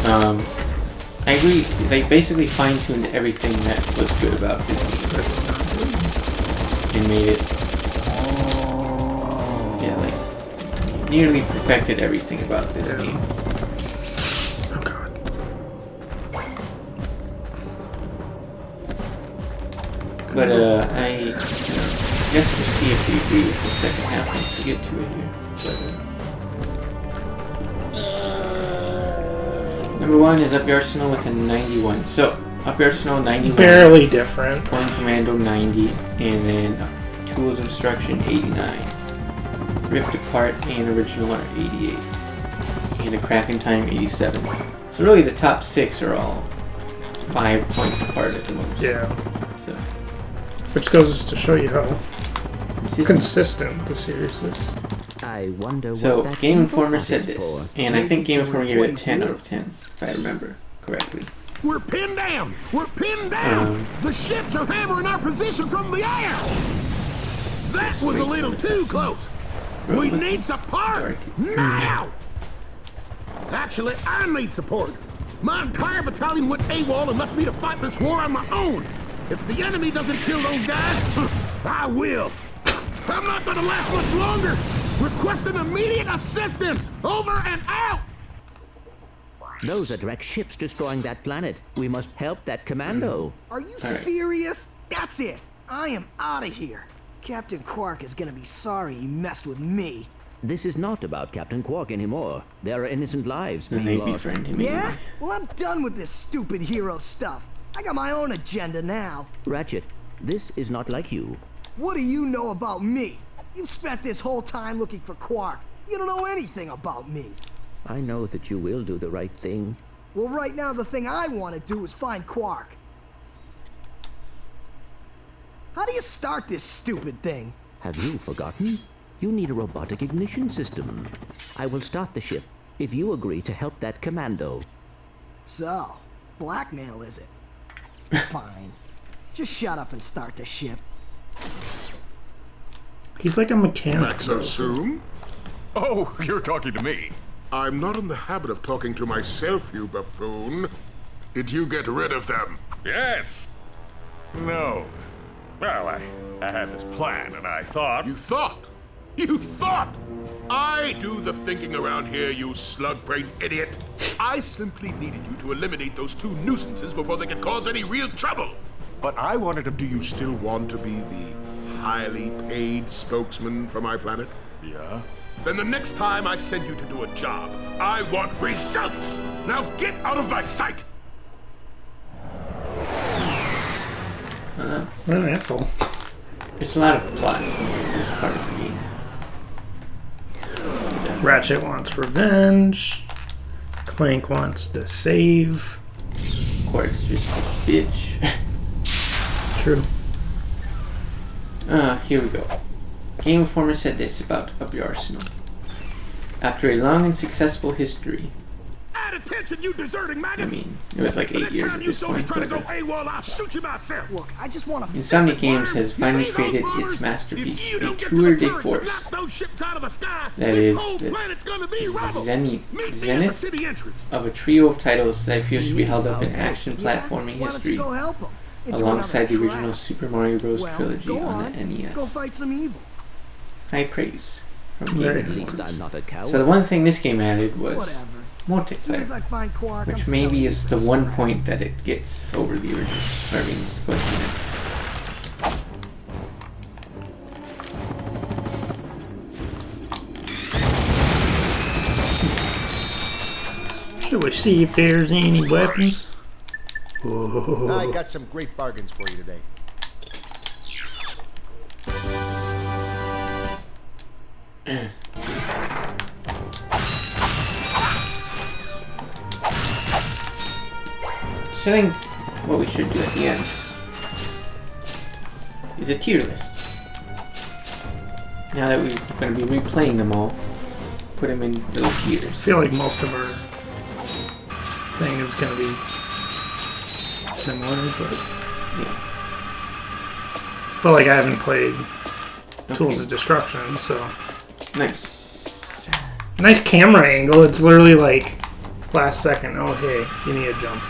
I agree, they basically fine-tuned everything that was good about this game. And made it... Yeah, like... Nearly perfected everything about this game. Oh god. But, I guess we'll see if we agree with the second half once we get to it here. But, number 1 is Up Your Arsenal with a 91. So, Up Your Arsenal 91. Barely different. Coin Commando 90. And then Tools of Destruction 89. Rift Apart and Original are 88. And A Crack in Time 87. So really the top 6 are all 5 points apart at the most. Yeah. So. Which goes to show you how consistent the series is. I wonder so, what Game Informer said this, and I think Game Informer gave it a 10 out of 10, if I remember correctly. We're pinned down! We're pinned down! The ships are hammering our position from the air! That was a little too close! We need support! Now! Actually, I need support! My entire battalion went AWOL and left me to fight this war on my own! If the enemy doesn't kill those guys, I will! I'm not gonna last much longer! Requesting immediate assistance! Over and out! Those are direct ships destroying that planet. We must help that commando. Are you serious? That's it! I am out of here! Captain Quark is gonna be sorry he messed with me. This is not about Captain Quark anymore. There are innocent lives being And they lost. befriend him. Yeah? Well, I'm done with this stupid hero stuff. I got my own agenda now. Ratchet, this is not like you. What do you know about me? You've spent this whole time looking for Quark. You don't know anything about me. I know that you will do the right thing. Well, right now the thing I want to do is find Quark. How do you start this stupid thing? Have you forgotten? You need a robotic ignition system. I will start the ship if you agree to help that commando. So, blackmail is it? Fine. Just shut up and start the ship. He's like a mechanic. Not so soon? Oh, you're talking to me. I'm not in the habit of talking to myself, you buffoon. Did you get rid of them? Yes. No. Well, I had this plan, and I thought... You thought? You thought? I do the thinking around here, you slug-brained idiot. I simply needed you to eliminate those two nuisances before they could cause any real trouble. But I wanted to... Do you still want to be the highly paid spokesman for my planet? Yeah? Then the next time I send you to do a job, I want results! Now get out of my sight! What an asshole. There's a lot of plots in this part of the game. Ratchet wants revenge. Clank wants to save. Quark's just a bitch. True. Here we go. Game Informer said this about Up Your Arsenal. After a long and successful history, Add attention, you deserting maggot! I mean, it was like 8 years at this point, try to but go AWOL, I'll shoot you myself! Look, I just want to... Insomniac Games has finally created its masterpiece, a tour de force. That is the zenith of a trio of titles that I feel should be held up in action platforming history, alongside the original Super Mario Bros. Trilogy on the NES. Go fight some evil. High praise from Very Game At least I'm not a coward. So the one thing this game added was Whatever. As soon as I multiplayer, find Quark, which I'm maybe selling is you the for one some. point that it gets over the original. I mean, Should we see if there's any weapons? Whoa. I got some great bargains for you today. So I think what we should do at the end is a tier list. Now that we're going to be replaying them all, put them in little I tiers. feel like most of our thing is going to be similar, but Yeah. but like I haven't played Tools Okay. of Destruction, so Nice. nice camera angle. It's literally like last second. Oh hey, you need a jump.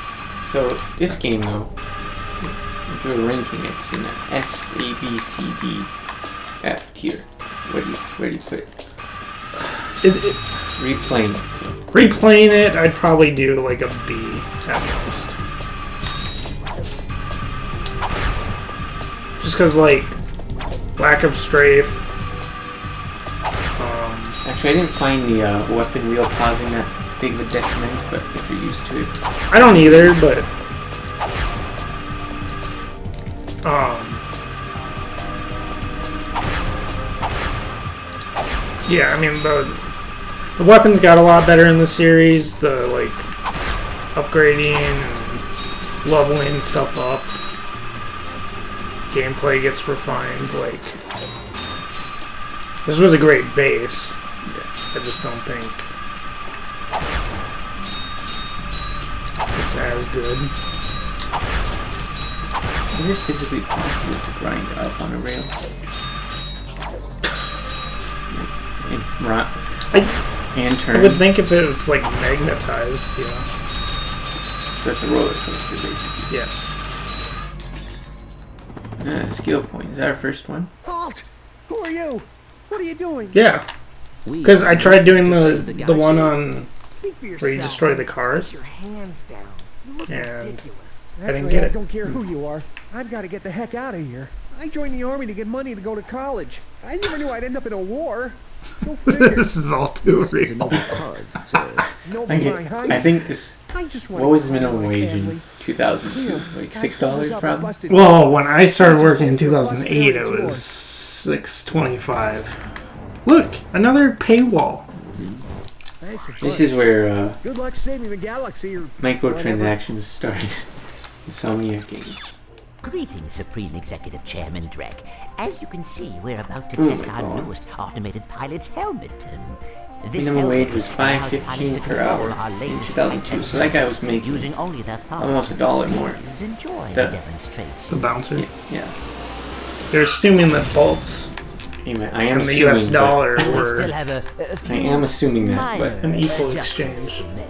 So this game though, if you're ranking it, it's in a S, A, B, C, D, F tier. Where do you put it? Replaying it. So. Replaying it, I'd probably do like a B at most. Just because like lack of strafe. Actually, I didn't find the weapon wheel pausing that big of a detriment, but if you're used to it. I don't either, but yeah, I mean the weapons got a lot better in the series. The like upgrading and leveling stuff up. Gameplay gets refined. Like this was a great base. I just don't think it's as good. Is it physically possible to grind up on a rail? And turn. I would think if it's like magnetized, yeah. So it's a roller coaster, basically. Yes. Skill point. Is that our first one? Halt! Who are you? What are you doing? Yeah. Because I tried doing the one on Speak for yourself. where you destroy the cars, Put your hands down. You look and ridiculous. I didn't Actually, get I it. don't care who you are. I've got to get the heck out of here. I joined the army to get money to go to college. I never knew I'd end up in a war. Go figure. This is all too real. I think this. What was minimum wage in 2002? Like $6 probably? Well, when I started working in 2008, it was $6.25. Look, another paywall. This is where Good luck saving the galaxy or microtransactions started. Insomniac games. Greetings, Supreme Executive Chairman Drek. As you can see, we're about to Oh test my our God. newest automated pilot's helmet. This Minimum wage helmet was allows pilots $5.15 to per control hour our in laser 2002. So that guy was making using only their thumb. almost $1 more. Please enjoy The- the demonstration. The bouncer. Yeah. They're assuming that bolts I am and the assuming, US dollar We were still have a I few am assuming that, minor but an equal adjustments exchange. to make.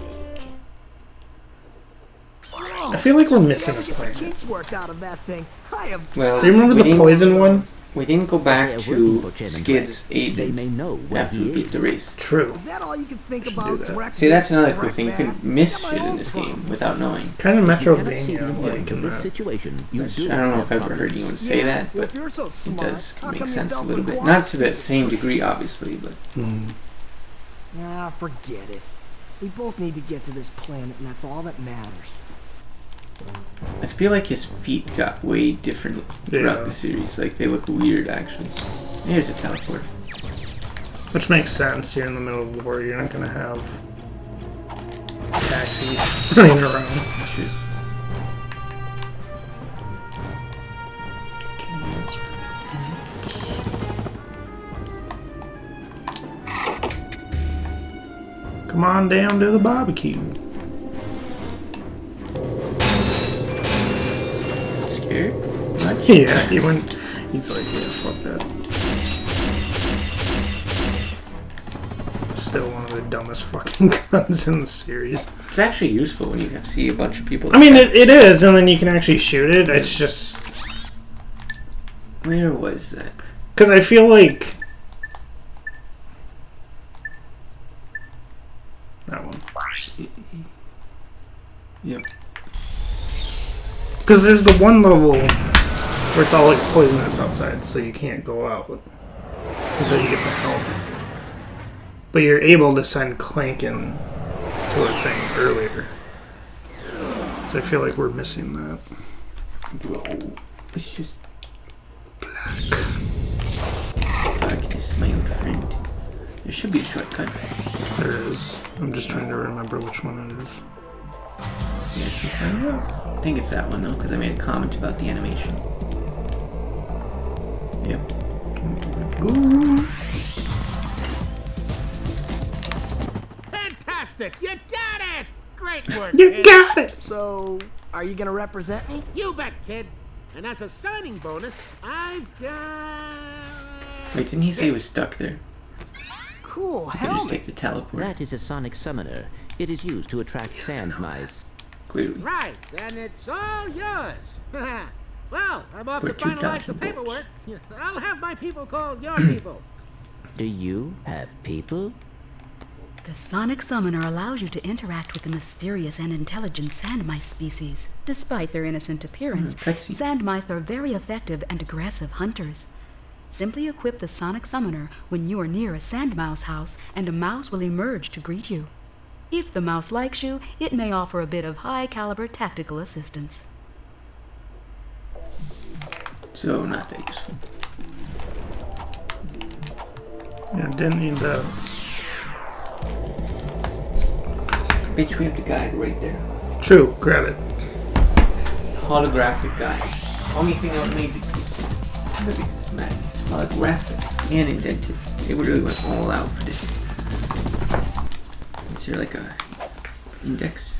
I feel like we're missing a Get the planet. kinks worked out of that thing. I have. well, Do you remember we the didn't- poison one? We didn't go back They're to working for Chairman Skid's Drek. They may aid know where after he we beat the is. race. True. Is that all you can think do about? that. Direct See, that's this, another cool direct thing. You that? can miss Got my shit in own this problem. game without knowing. Kind of If you cannot see Metroidvania, the like importance in of this that. situation, you I do don't know have if I've ever problems. heard anyone say that, Well, but if you're so it smart, does how make come you sense a dealt little with bit. Quark? Not to the same degree, obviously, but Ah, forget it. We both need to get to this planet, and that's all that matters. I feel like his feet got way different throughout Yeah. the series. Like, they look weird, actually. Here's a teleport. Which makes sense. You're in the middle of the war. You're not going to have taxis running around. Shit. Come on down to the barbecue. Scared? Much? Yeah, he went. He's like, yeah, fuck that. Still one of the dumbest fucking guns in the series. It's actually useful when you see a bunch of people. I mean, it is, and then you can actually shoot it. It's just Where was that? because I feel like that one. Yep. Because there's the one level where it's all like poisonous outside, so you can't go out until you get the help. But you're able to send Clank in to a thing earlier. So I feel like we're missing that. Bro, it's just darkness, my old friend. There should be a shortcut. There is. I'm just trying to remember which one it is. Yes, we find out. I think it's that one though, because I made a comment about the animation. Yep. Fantastic! You got it! Great work, You kid. got it! So, Are you gonna represent me? You bet, kid. And as a signing bonus, I've got... Wait, didn't he say he was stuck there? Cool You could just helmet. take the teleport. That is a sonic summoner. It is used to attract sand mice. Clearly. Right, then it's all yours. Well, I'm off For to finalize the 2,000 paperwork. I'll have my people call your people. Do you have people? The sonic summoner allows you to interact with the mysterious and intelligent sand mice species. Despite their innocent appearance, sand mice are very effective and aggressive hunters. Simply equip the sonic summoner when you are near a sand mouse house, and a mouse will emerge to greet you. If the mouse likes you, it may offer a bit of high-caliber tactical assistance. So, not that useful. Yeah, didn't need that. Bitch, we have the guide right there. True, grab it. Holographic guide. Only thing I would need to look at this map is holographic and indented. They really went all out for this. Is there like a index?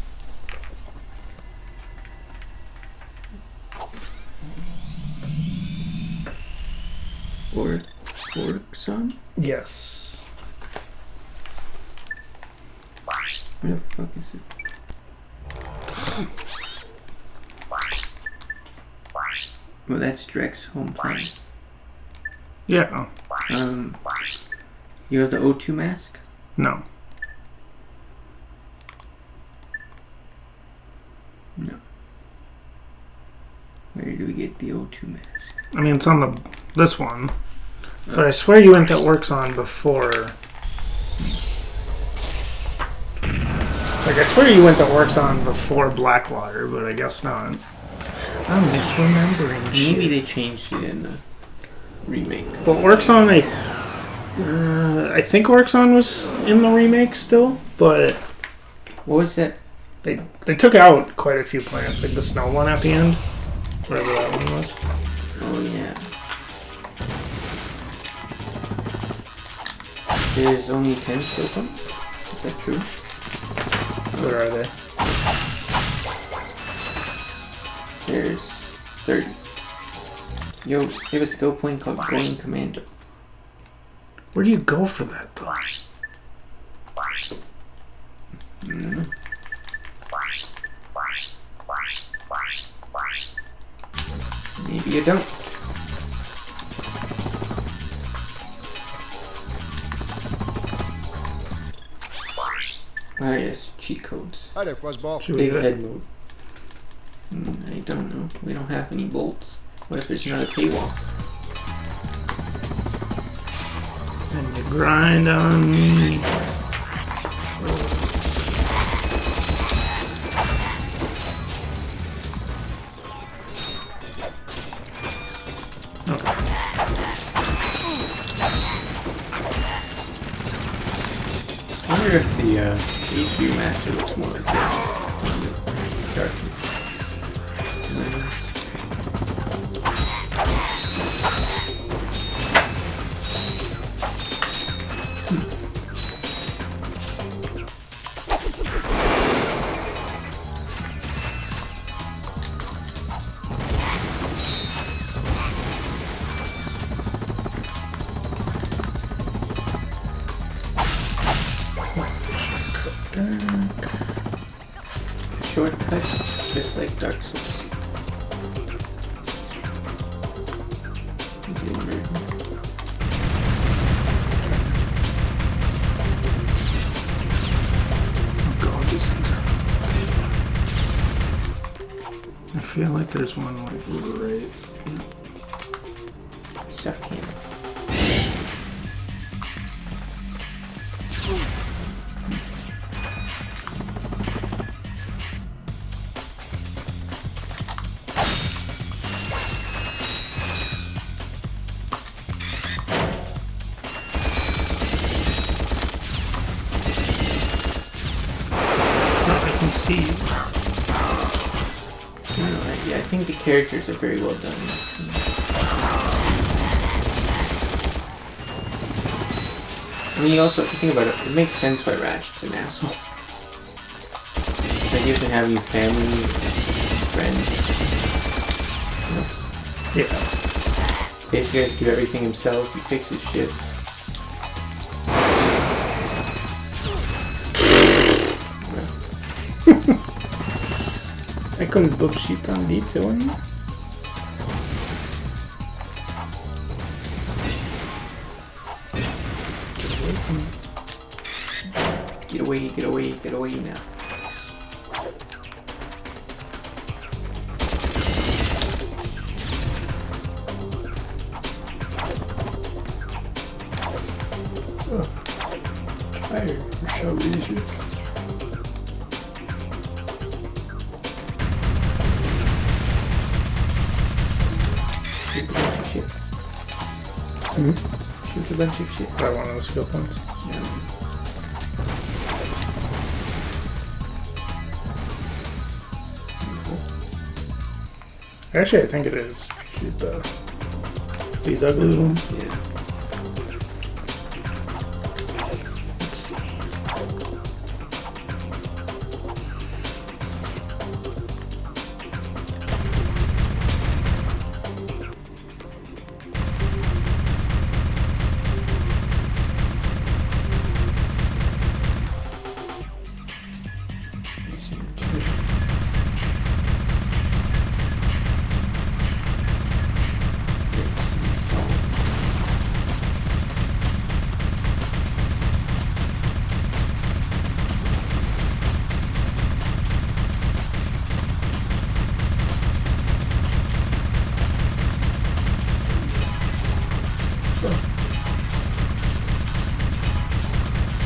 Or son? Yes. Where the fuck is it? Well, that's Drek's home planet. Yeah. You have the O2 mask? No. No. Where do we get the O2 mask? I mean, it's on this one. But I swear you went to Orxon before. Like, I swear you went to Orxon before Blackwater, but I guess not. I'm misremembering shit. Maybe they changed it in the remake. Well, Orxon, I think Orxon was in the remake still, but... What was that? They took out quite a few planets, like the snow one at the end. Whatever that one was. Oh, yeah. There's only 10 still comes? Is that true? Where are they? There's 30. Yo, they have a skill point called Going Commando. Where do you go for that, though? Maybe you don't. Ah, yes, cheat codes. Hi there, Fuzzball. Big head mode. I don't know. We don't have any bolts. What if there's another paywall? And you grind on me. I wonder if the HQ Master looks more like this in the darkness. Shortcut, just like Dark Souls. Oh god, these things are... I feel like there's one like right... Suck him. Yeah, I think the characters are very well done in this scene. I mean, you also, if you think about it, it makes sense why Ratchet's an asshole. Like, he doesn't have any family, Yeah. Basically, has to do everything himself. He fixes ships. È con il bullshit on dito. Get away, get away, get away now. I shall reach it. Shoot a bunch of ships. Shoot a bunch of ships. I want those skill points. Actually, I think it is. Shoot these ugly ones. Yeah. Let's see.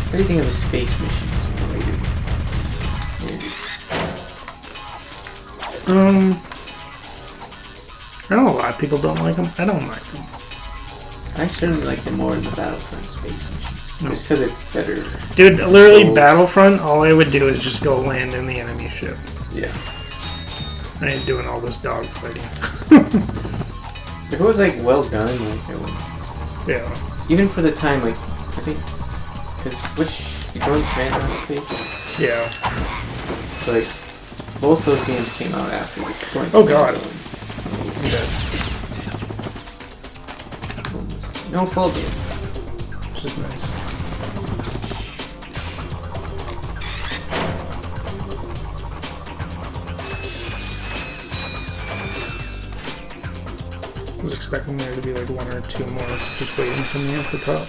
What do you think of the space missions in the later movies? I know a lot of people don't like them. I don't like them. I certainly like them more in the Battlefront space missions. Just because it's better. Dude, literally Battlefront, all I would do is just go land in the enemy ship. Yeah. I ain't doing all this dog fighting. If it was like well done, like I would. Yeah. Even for the time, like I think, because you're going Commander in space. Yeah. So like both those games came out after the joint. Oh god. Yeah. No full game. Which is nice. I was expecting there to be like one or two more just waiting for me at the top.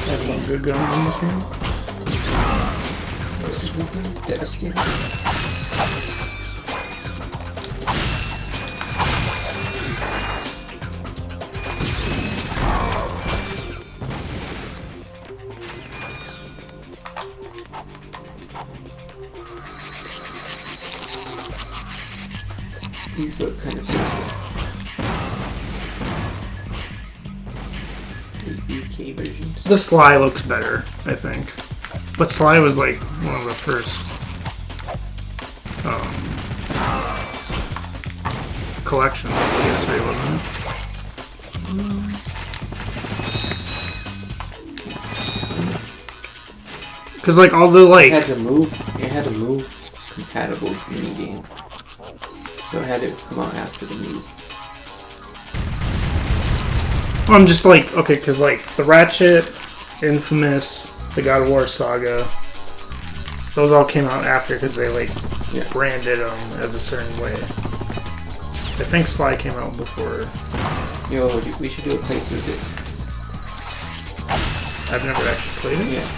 Have good guns in this room. Devastating. These look kind of the UK versions. The Sly looks better, I think. But Sly was like one of the first collection of PS3, wasn't it? Because like all the like it had a move compatible mini game. So it had to come out after the move. Well, I'm just like, okay, because like the Ratchet, Infamous, the God of War Saga, those all came out after because they like branded them as a certain way. I think Sly came out before. Yo, we should do a playthrough of this. I've never actually played it. Yeah.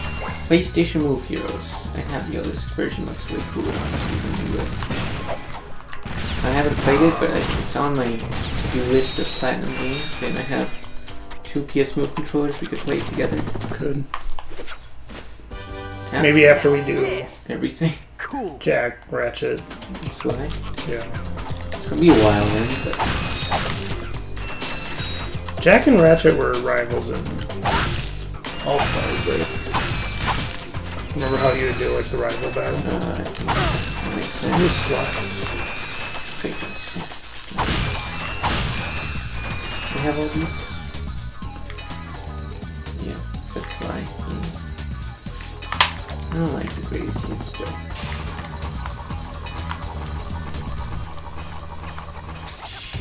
PlayStation Move Heroes. I have, this version looks way cooler honestly than the US. I haven't played it, but it's on my to-do list of platinum games, and I have 2 PS Move controllers we could play together. Could. Maybe after we do everything. Cool. Jack, Ratchet, and Sly. Yeah. It's gonna be a while then, but Jack and Ratchet were rivals in all Slides, right? Remember how you would do like the rival battle? I think that makes sense. Who's Slides? have all these? Yeah, except Fly. Yeah. I don't like the greatest hits though.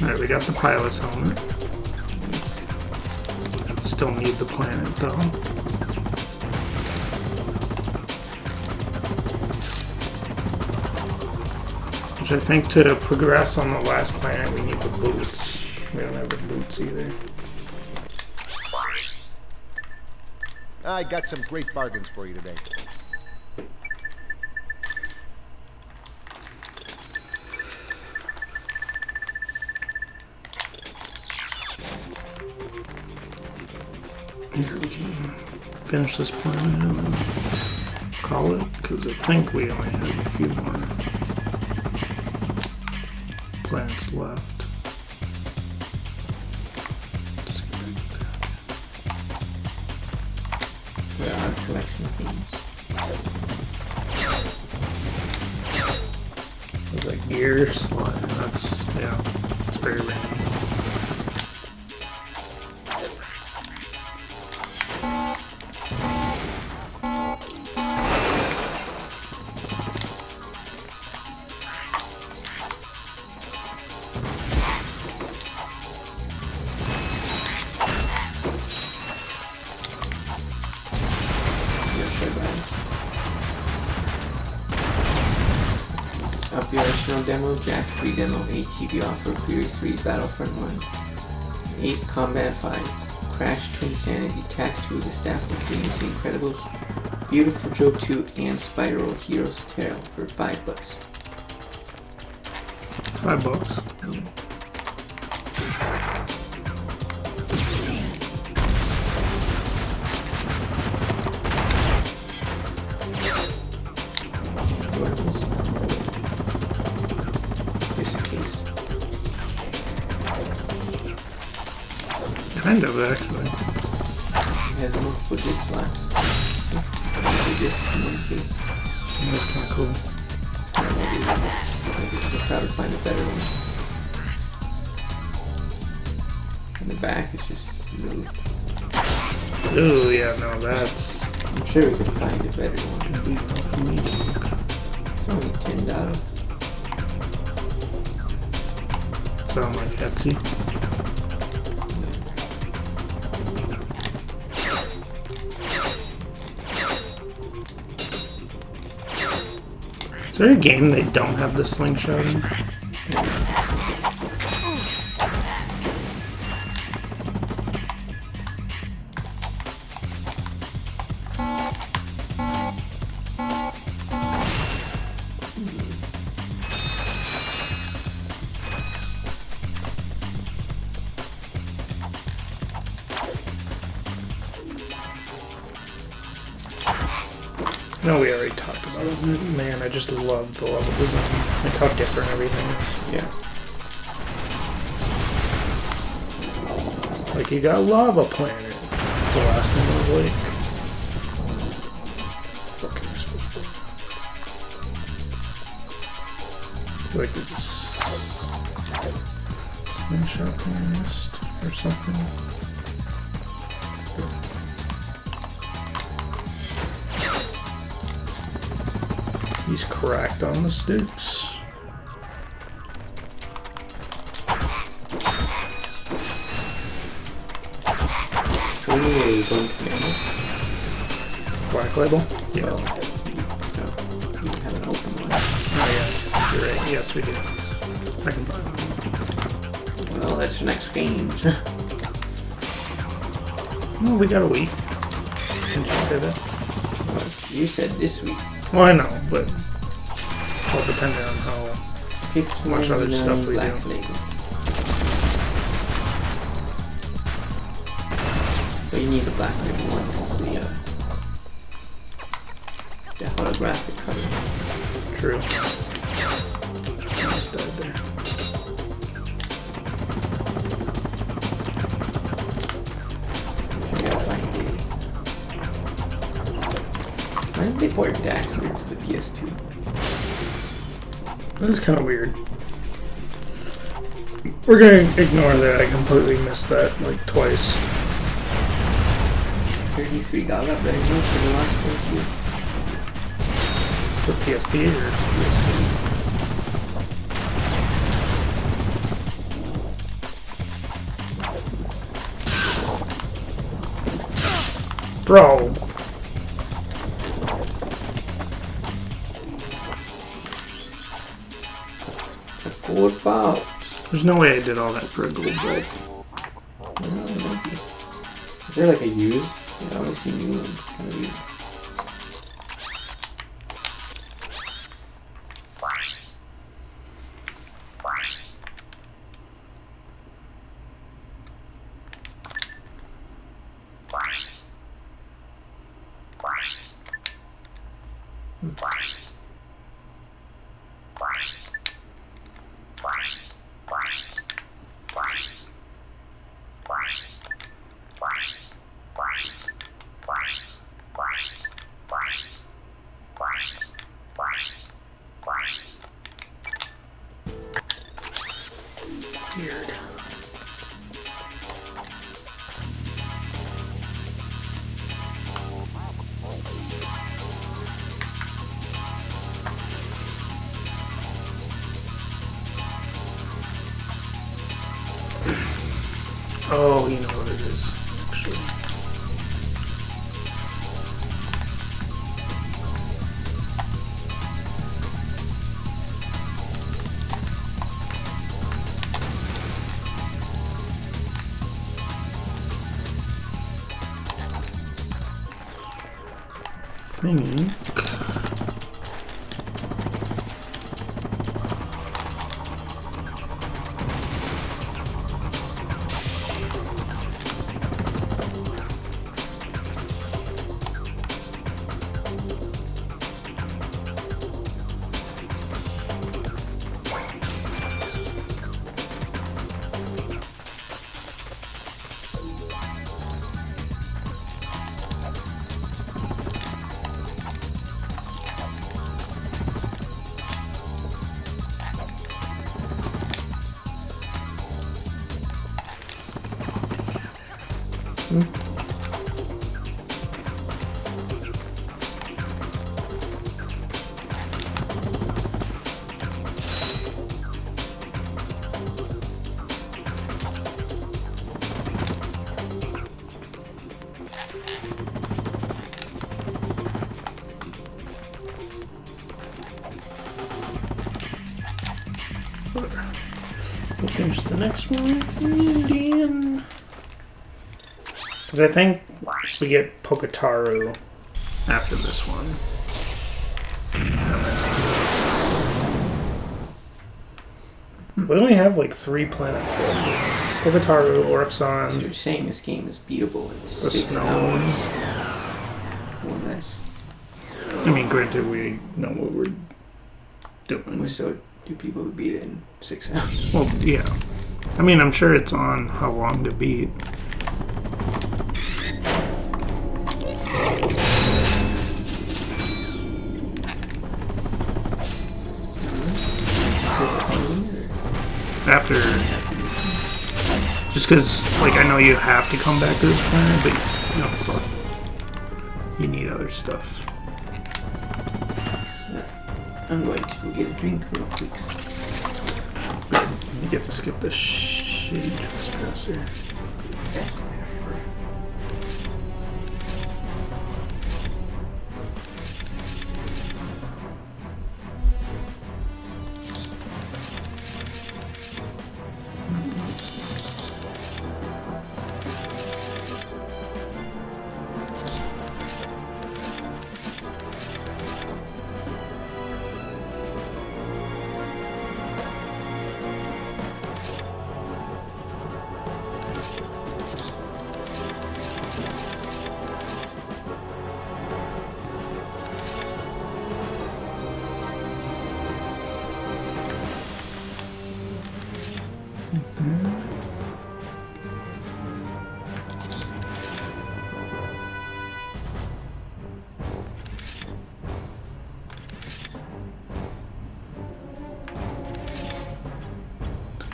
Alright, we got the pilot's helmet. Still need the planet though. Which I think to progress on the last planet we need the boots. We don't have the boots either. I got some great bargains for you today. Here we can finish this planet and then call it, because I think we only have a few more planets left. Just get back to Where are our collection of things? There's like gear slide. That's, yeah, it's very random. Up the Arsenal demo, Jack 3 demo, ATV offer, Fury 3, Battlefront 1, Ace Combat 5, Crash to Insanity, TAC 2, The Staff of Dreams, The Incredibles, Beautiful Joe 2, and Spyro Heroes Tale for $5. $5. Yeah. Kind of, actually. It has multiple disc slots. Multiple discs in one case. That's kind of cool. I'll try to find a better one. In the back, it's just smooth. Ooh, yeah, no, that's... I'm sure we could find a better one. It's only $10. Sound like Etsy. Is there a game they don't have the slingshot in? No, we already talked about it. Man, I just love the level design. Like how different everything is. Yeah. Like you got Lava Planet. The last one was like... What am I supposed to do? Like they just... Slingshot mist or something. He's cracked on the sticks. So anyway, you're going to get Black Label? Yeah. Well, no, you haven't opened one. Oh yeah, you're right. Yes, we do. I can buy one. Well, that's the next game. Well, we got a week. Didn't you say that? Well, you said this week. Well, I know, but well, depending on how much other stuff we do. Label. But you need the Black Label one. It's the holographic cover. True. Almost died there. I gotta find it. Why didn't they port Daxter to the PS2? That is kind of weird. We're gonna ignore that. I completely missed that like twice. 33 dollar very much for the last one For PSP or PSP. Bro. A gold ball. There's no way I did all that for a gold bulb. Is there like a used? Yeah, I always see new ones. Kind of weird. Weird. Oh, you know what it is, actually. Think. We'll finish the next one. Because I think we get Poketaru after this one. We only have like 3 planets left. Poketaru, Orexon. So you're saying this game is beatable in the 6 snow hours? Or less. I mean, granted, we know what we're doing. So do people who beat it in 6 hours? Well, yeah. I mean, I'm sure it's on how long to beat. After, just because, like, I know you have to come back to this planet, but no, fuck. You need other stuff. I'm going to go get a drink real quick. You get to skip the shitty trespasser.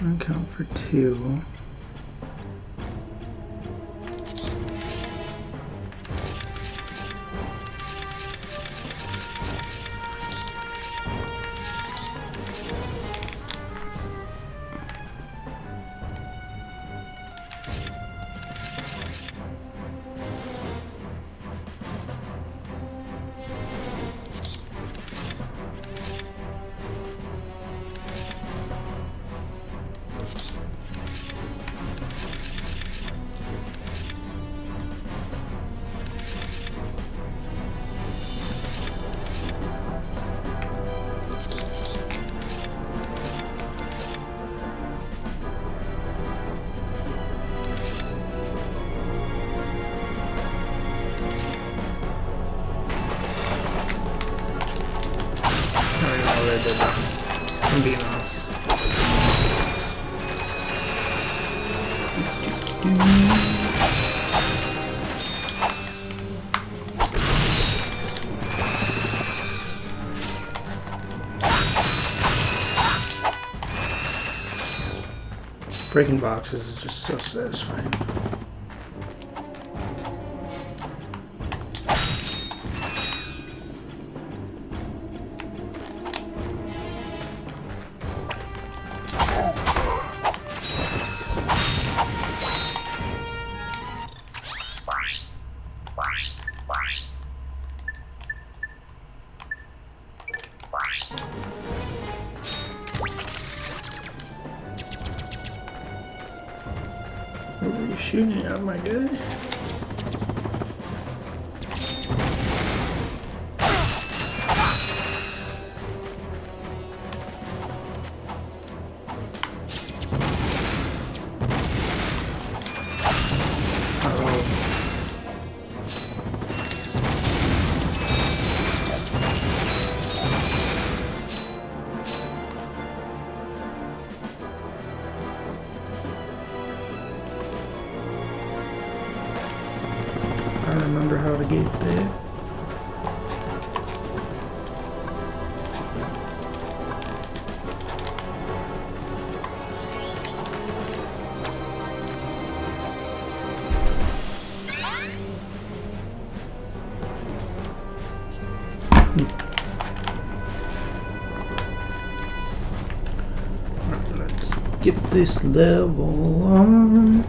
I'll count for 2. I'm being honest. Breaking boxes is just so satisfying. What were you shooting at, my guy? I don't remember how to get there. Let's get this level on.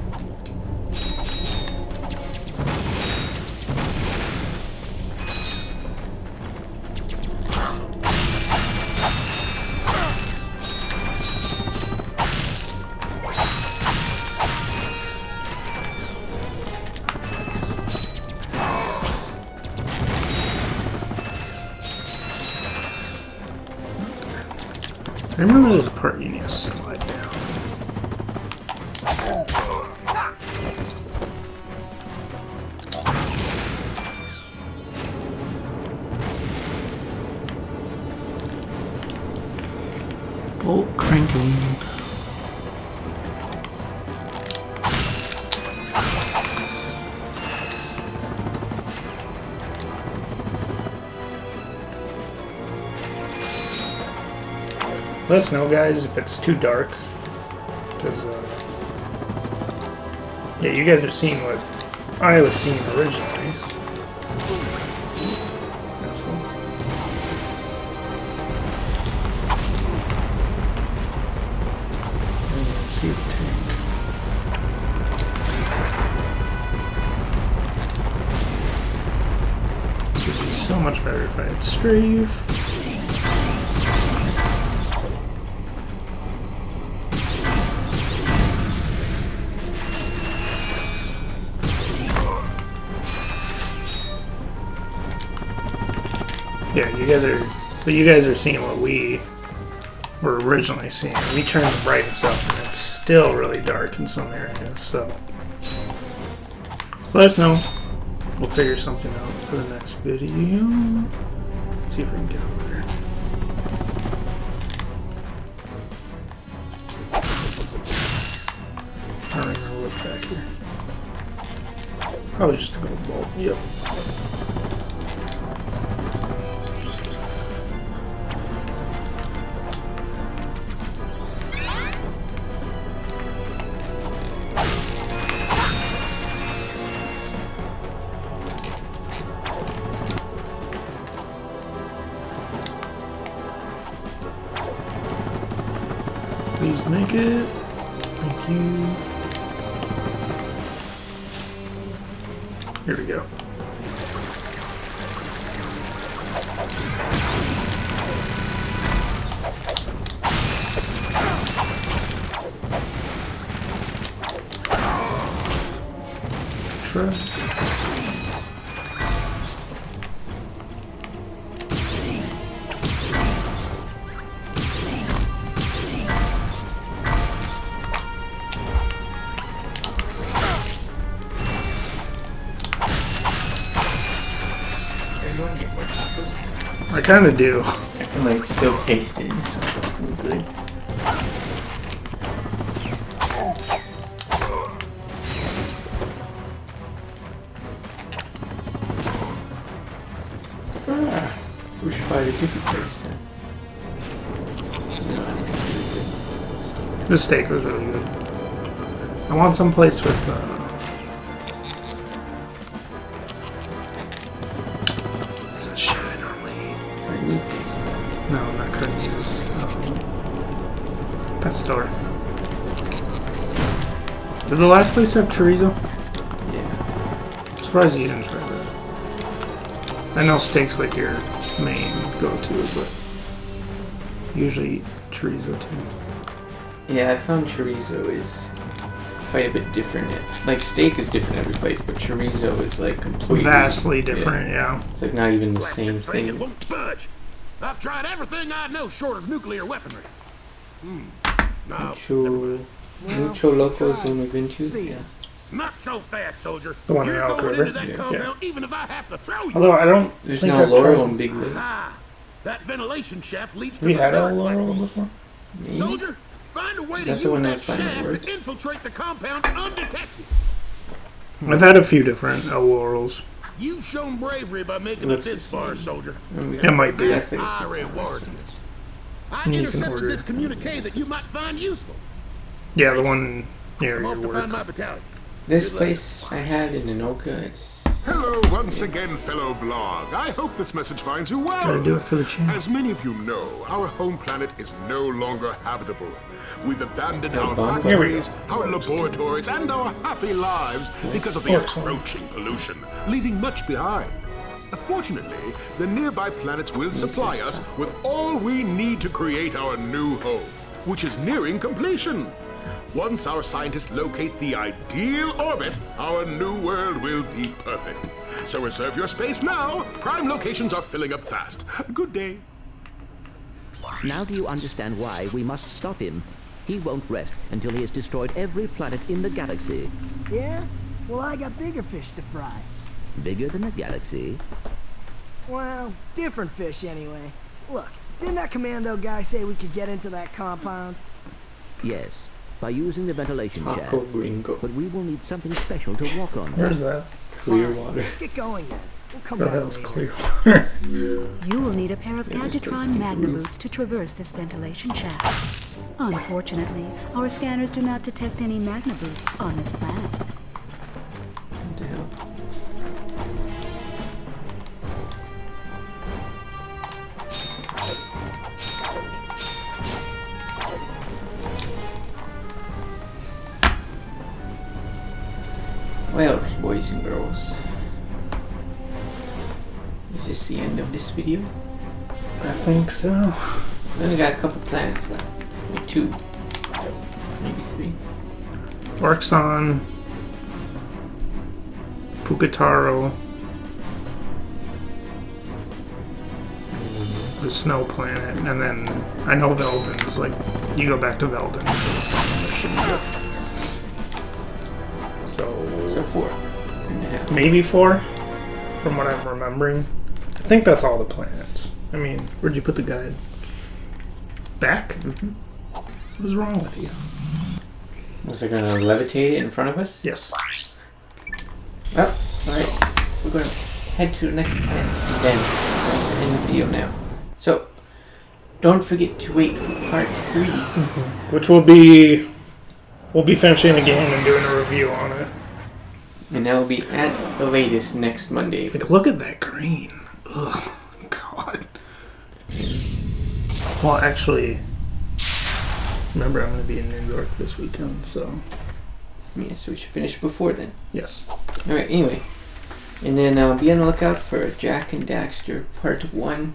I remember there's a part you need to slide down. Bolt cranking. Let us know, guys, if it's too dark, because yeah, you guys are seeing what I was seeing originally. Asshole. And let's see the tank. This would be so much better if I had strafe. Yeah, you guys are seeing what we were originally seeing. We turned the brightness up and it's still really dark in some areas, so let us know. We'll figure something out for the next video. See if we can get over there. I don't remember what's back here. Probably just a gold bolt. Yep. Please make it. Thank you. Here we go. Try. I kind of do. I can like still taste it. It's so fucking good. We should find a different place. This steak was really good. I want some place with what's that shit I normally eat? Carnitas. No, not carnitas. Pet store. Did the last place have chorizo? Yeah. I'm surprised you didn't try that. I know steak's like your main go-to, but usually eat chorizo too. Yeah, I found chorizo is quite a bit different. Like steak is different every place, but chorizo is like completely vastly different. Yeah. It's like not even the same thing. It won't budge. I've tried everything I know short of nuclear weaponry. Mucho locos un evento. Yeah. Not so fast, soldier. The one in You're Elk going River? into that compound even if I have to throw you. Although I don't There's think no I've Laurel tried. on Big Lake. That ventilation shaft leads to We the had a third Laurel platform. before? Maybe? Soldier, find a way Is to that the use one that that's finally shaft worked? to infiltrate the compound undetected. I've had a few different Laurels. You've shown bravery by making it this far, soldier. It might be. That's like I a reward you. I You can intercepted order this it. communique that you might find useful. Yeah, the one near I'm your off to find my work. battalion. This place I had in Anoka, it's Hello once again, fellow blog. I hope this message finds you well. Gotta do it for the channel. As many of you know, our home planet is no longer habitable. We've abandoned No our bomb. factories, our laboratories, and our happy lives because of the approaching pollution, leaving much behind. Fortunately, the nearby planets will supply us with all we need to create our new home, which is nearing completion. Once our scientists locate the ideal orbit, our new world will be perfect. So reserve your space now. Prime locations are filling up fast. Good day. Now do you understand why we must stop him? He won't rest until he has destroyed every planet in the galaxy. Yeah? Well, I got bigger fish to fry. Bigger than the galaxy? Well, different fish anyway. Look, didn't that commando guy say we could get into that compound? Yes, by using the ventilation shaft. Taco Gringo. But we will need something special to walk on. Where's that? Clear water. Let's get going then. We'll come Oh, back that was later. clear. You will need a pair of Yeah, this place Gadgetron needs a Magna roof. boots to traverse this ventilation shaft. Unfortunately, our scanners do not detect any Magna boots on this planet. What the hell? Well, boys and girls, is this the end of this video? I think so. We only got a couple planets left. Maybe 2. Maybe 3. Works on Pukataro, the snow planet, and then I know Veldon's like you go back to Veldon for the final mission. So 4.5. Maybe 4, from what I'm remembering. I think that's all the planets. I mean, where'd you put the guide? Back? Mm-hmm. What was wrong with you? Was I gonna levitate it in front of us? Yes. Well, alright. We're gonna head to the next planet and then we're going to end the video now. So, don't forget to wait for part 3. Which we'll be finishing the game and doing a review on it. And that will be at the latest next Monday. Like, look at that green. Ugh, God. Well, actually, Remember, I'm going to be in New York this weekend, so... Yeah, so we should finish before then. Yes. Alright, anyway. And then be on the lookout for Jack and Daxter Part 1,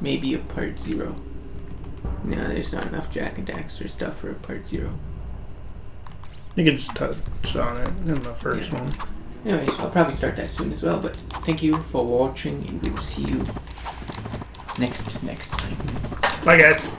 maybe a Part 0. No, there's not enough Jack and Daxter stuff for a Part 0. You could just touch on it in the first one. Anyways, I'll probably start that soon as well, but thank you for watching, and we will see you next time. Bye, guys.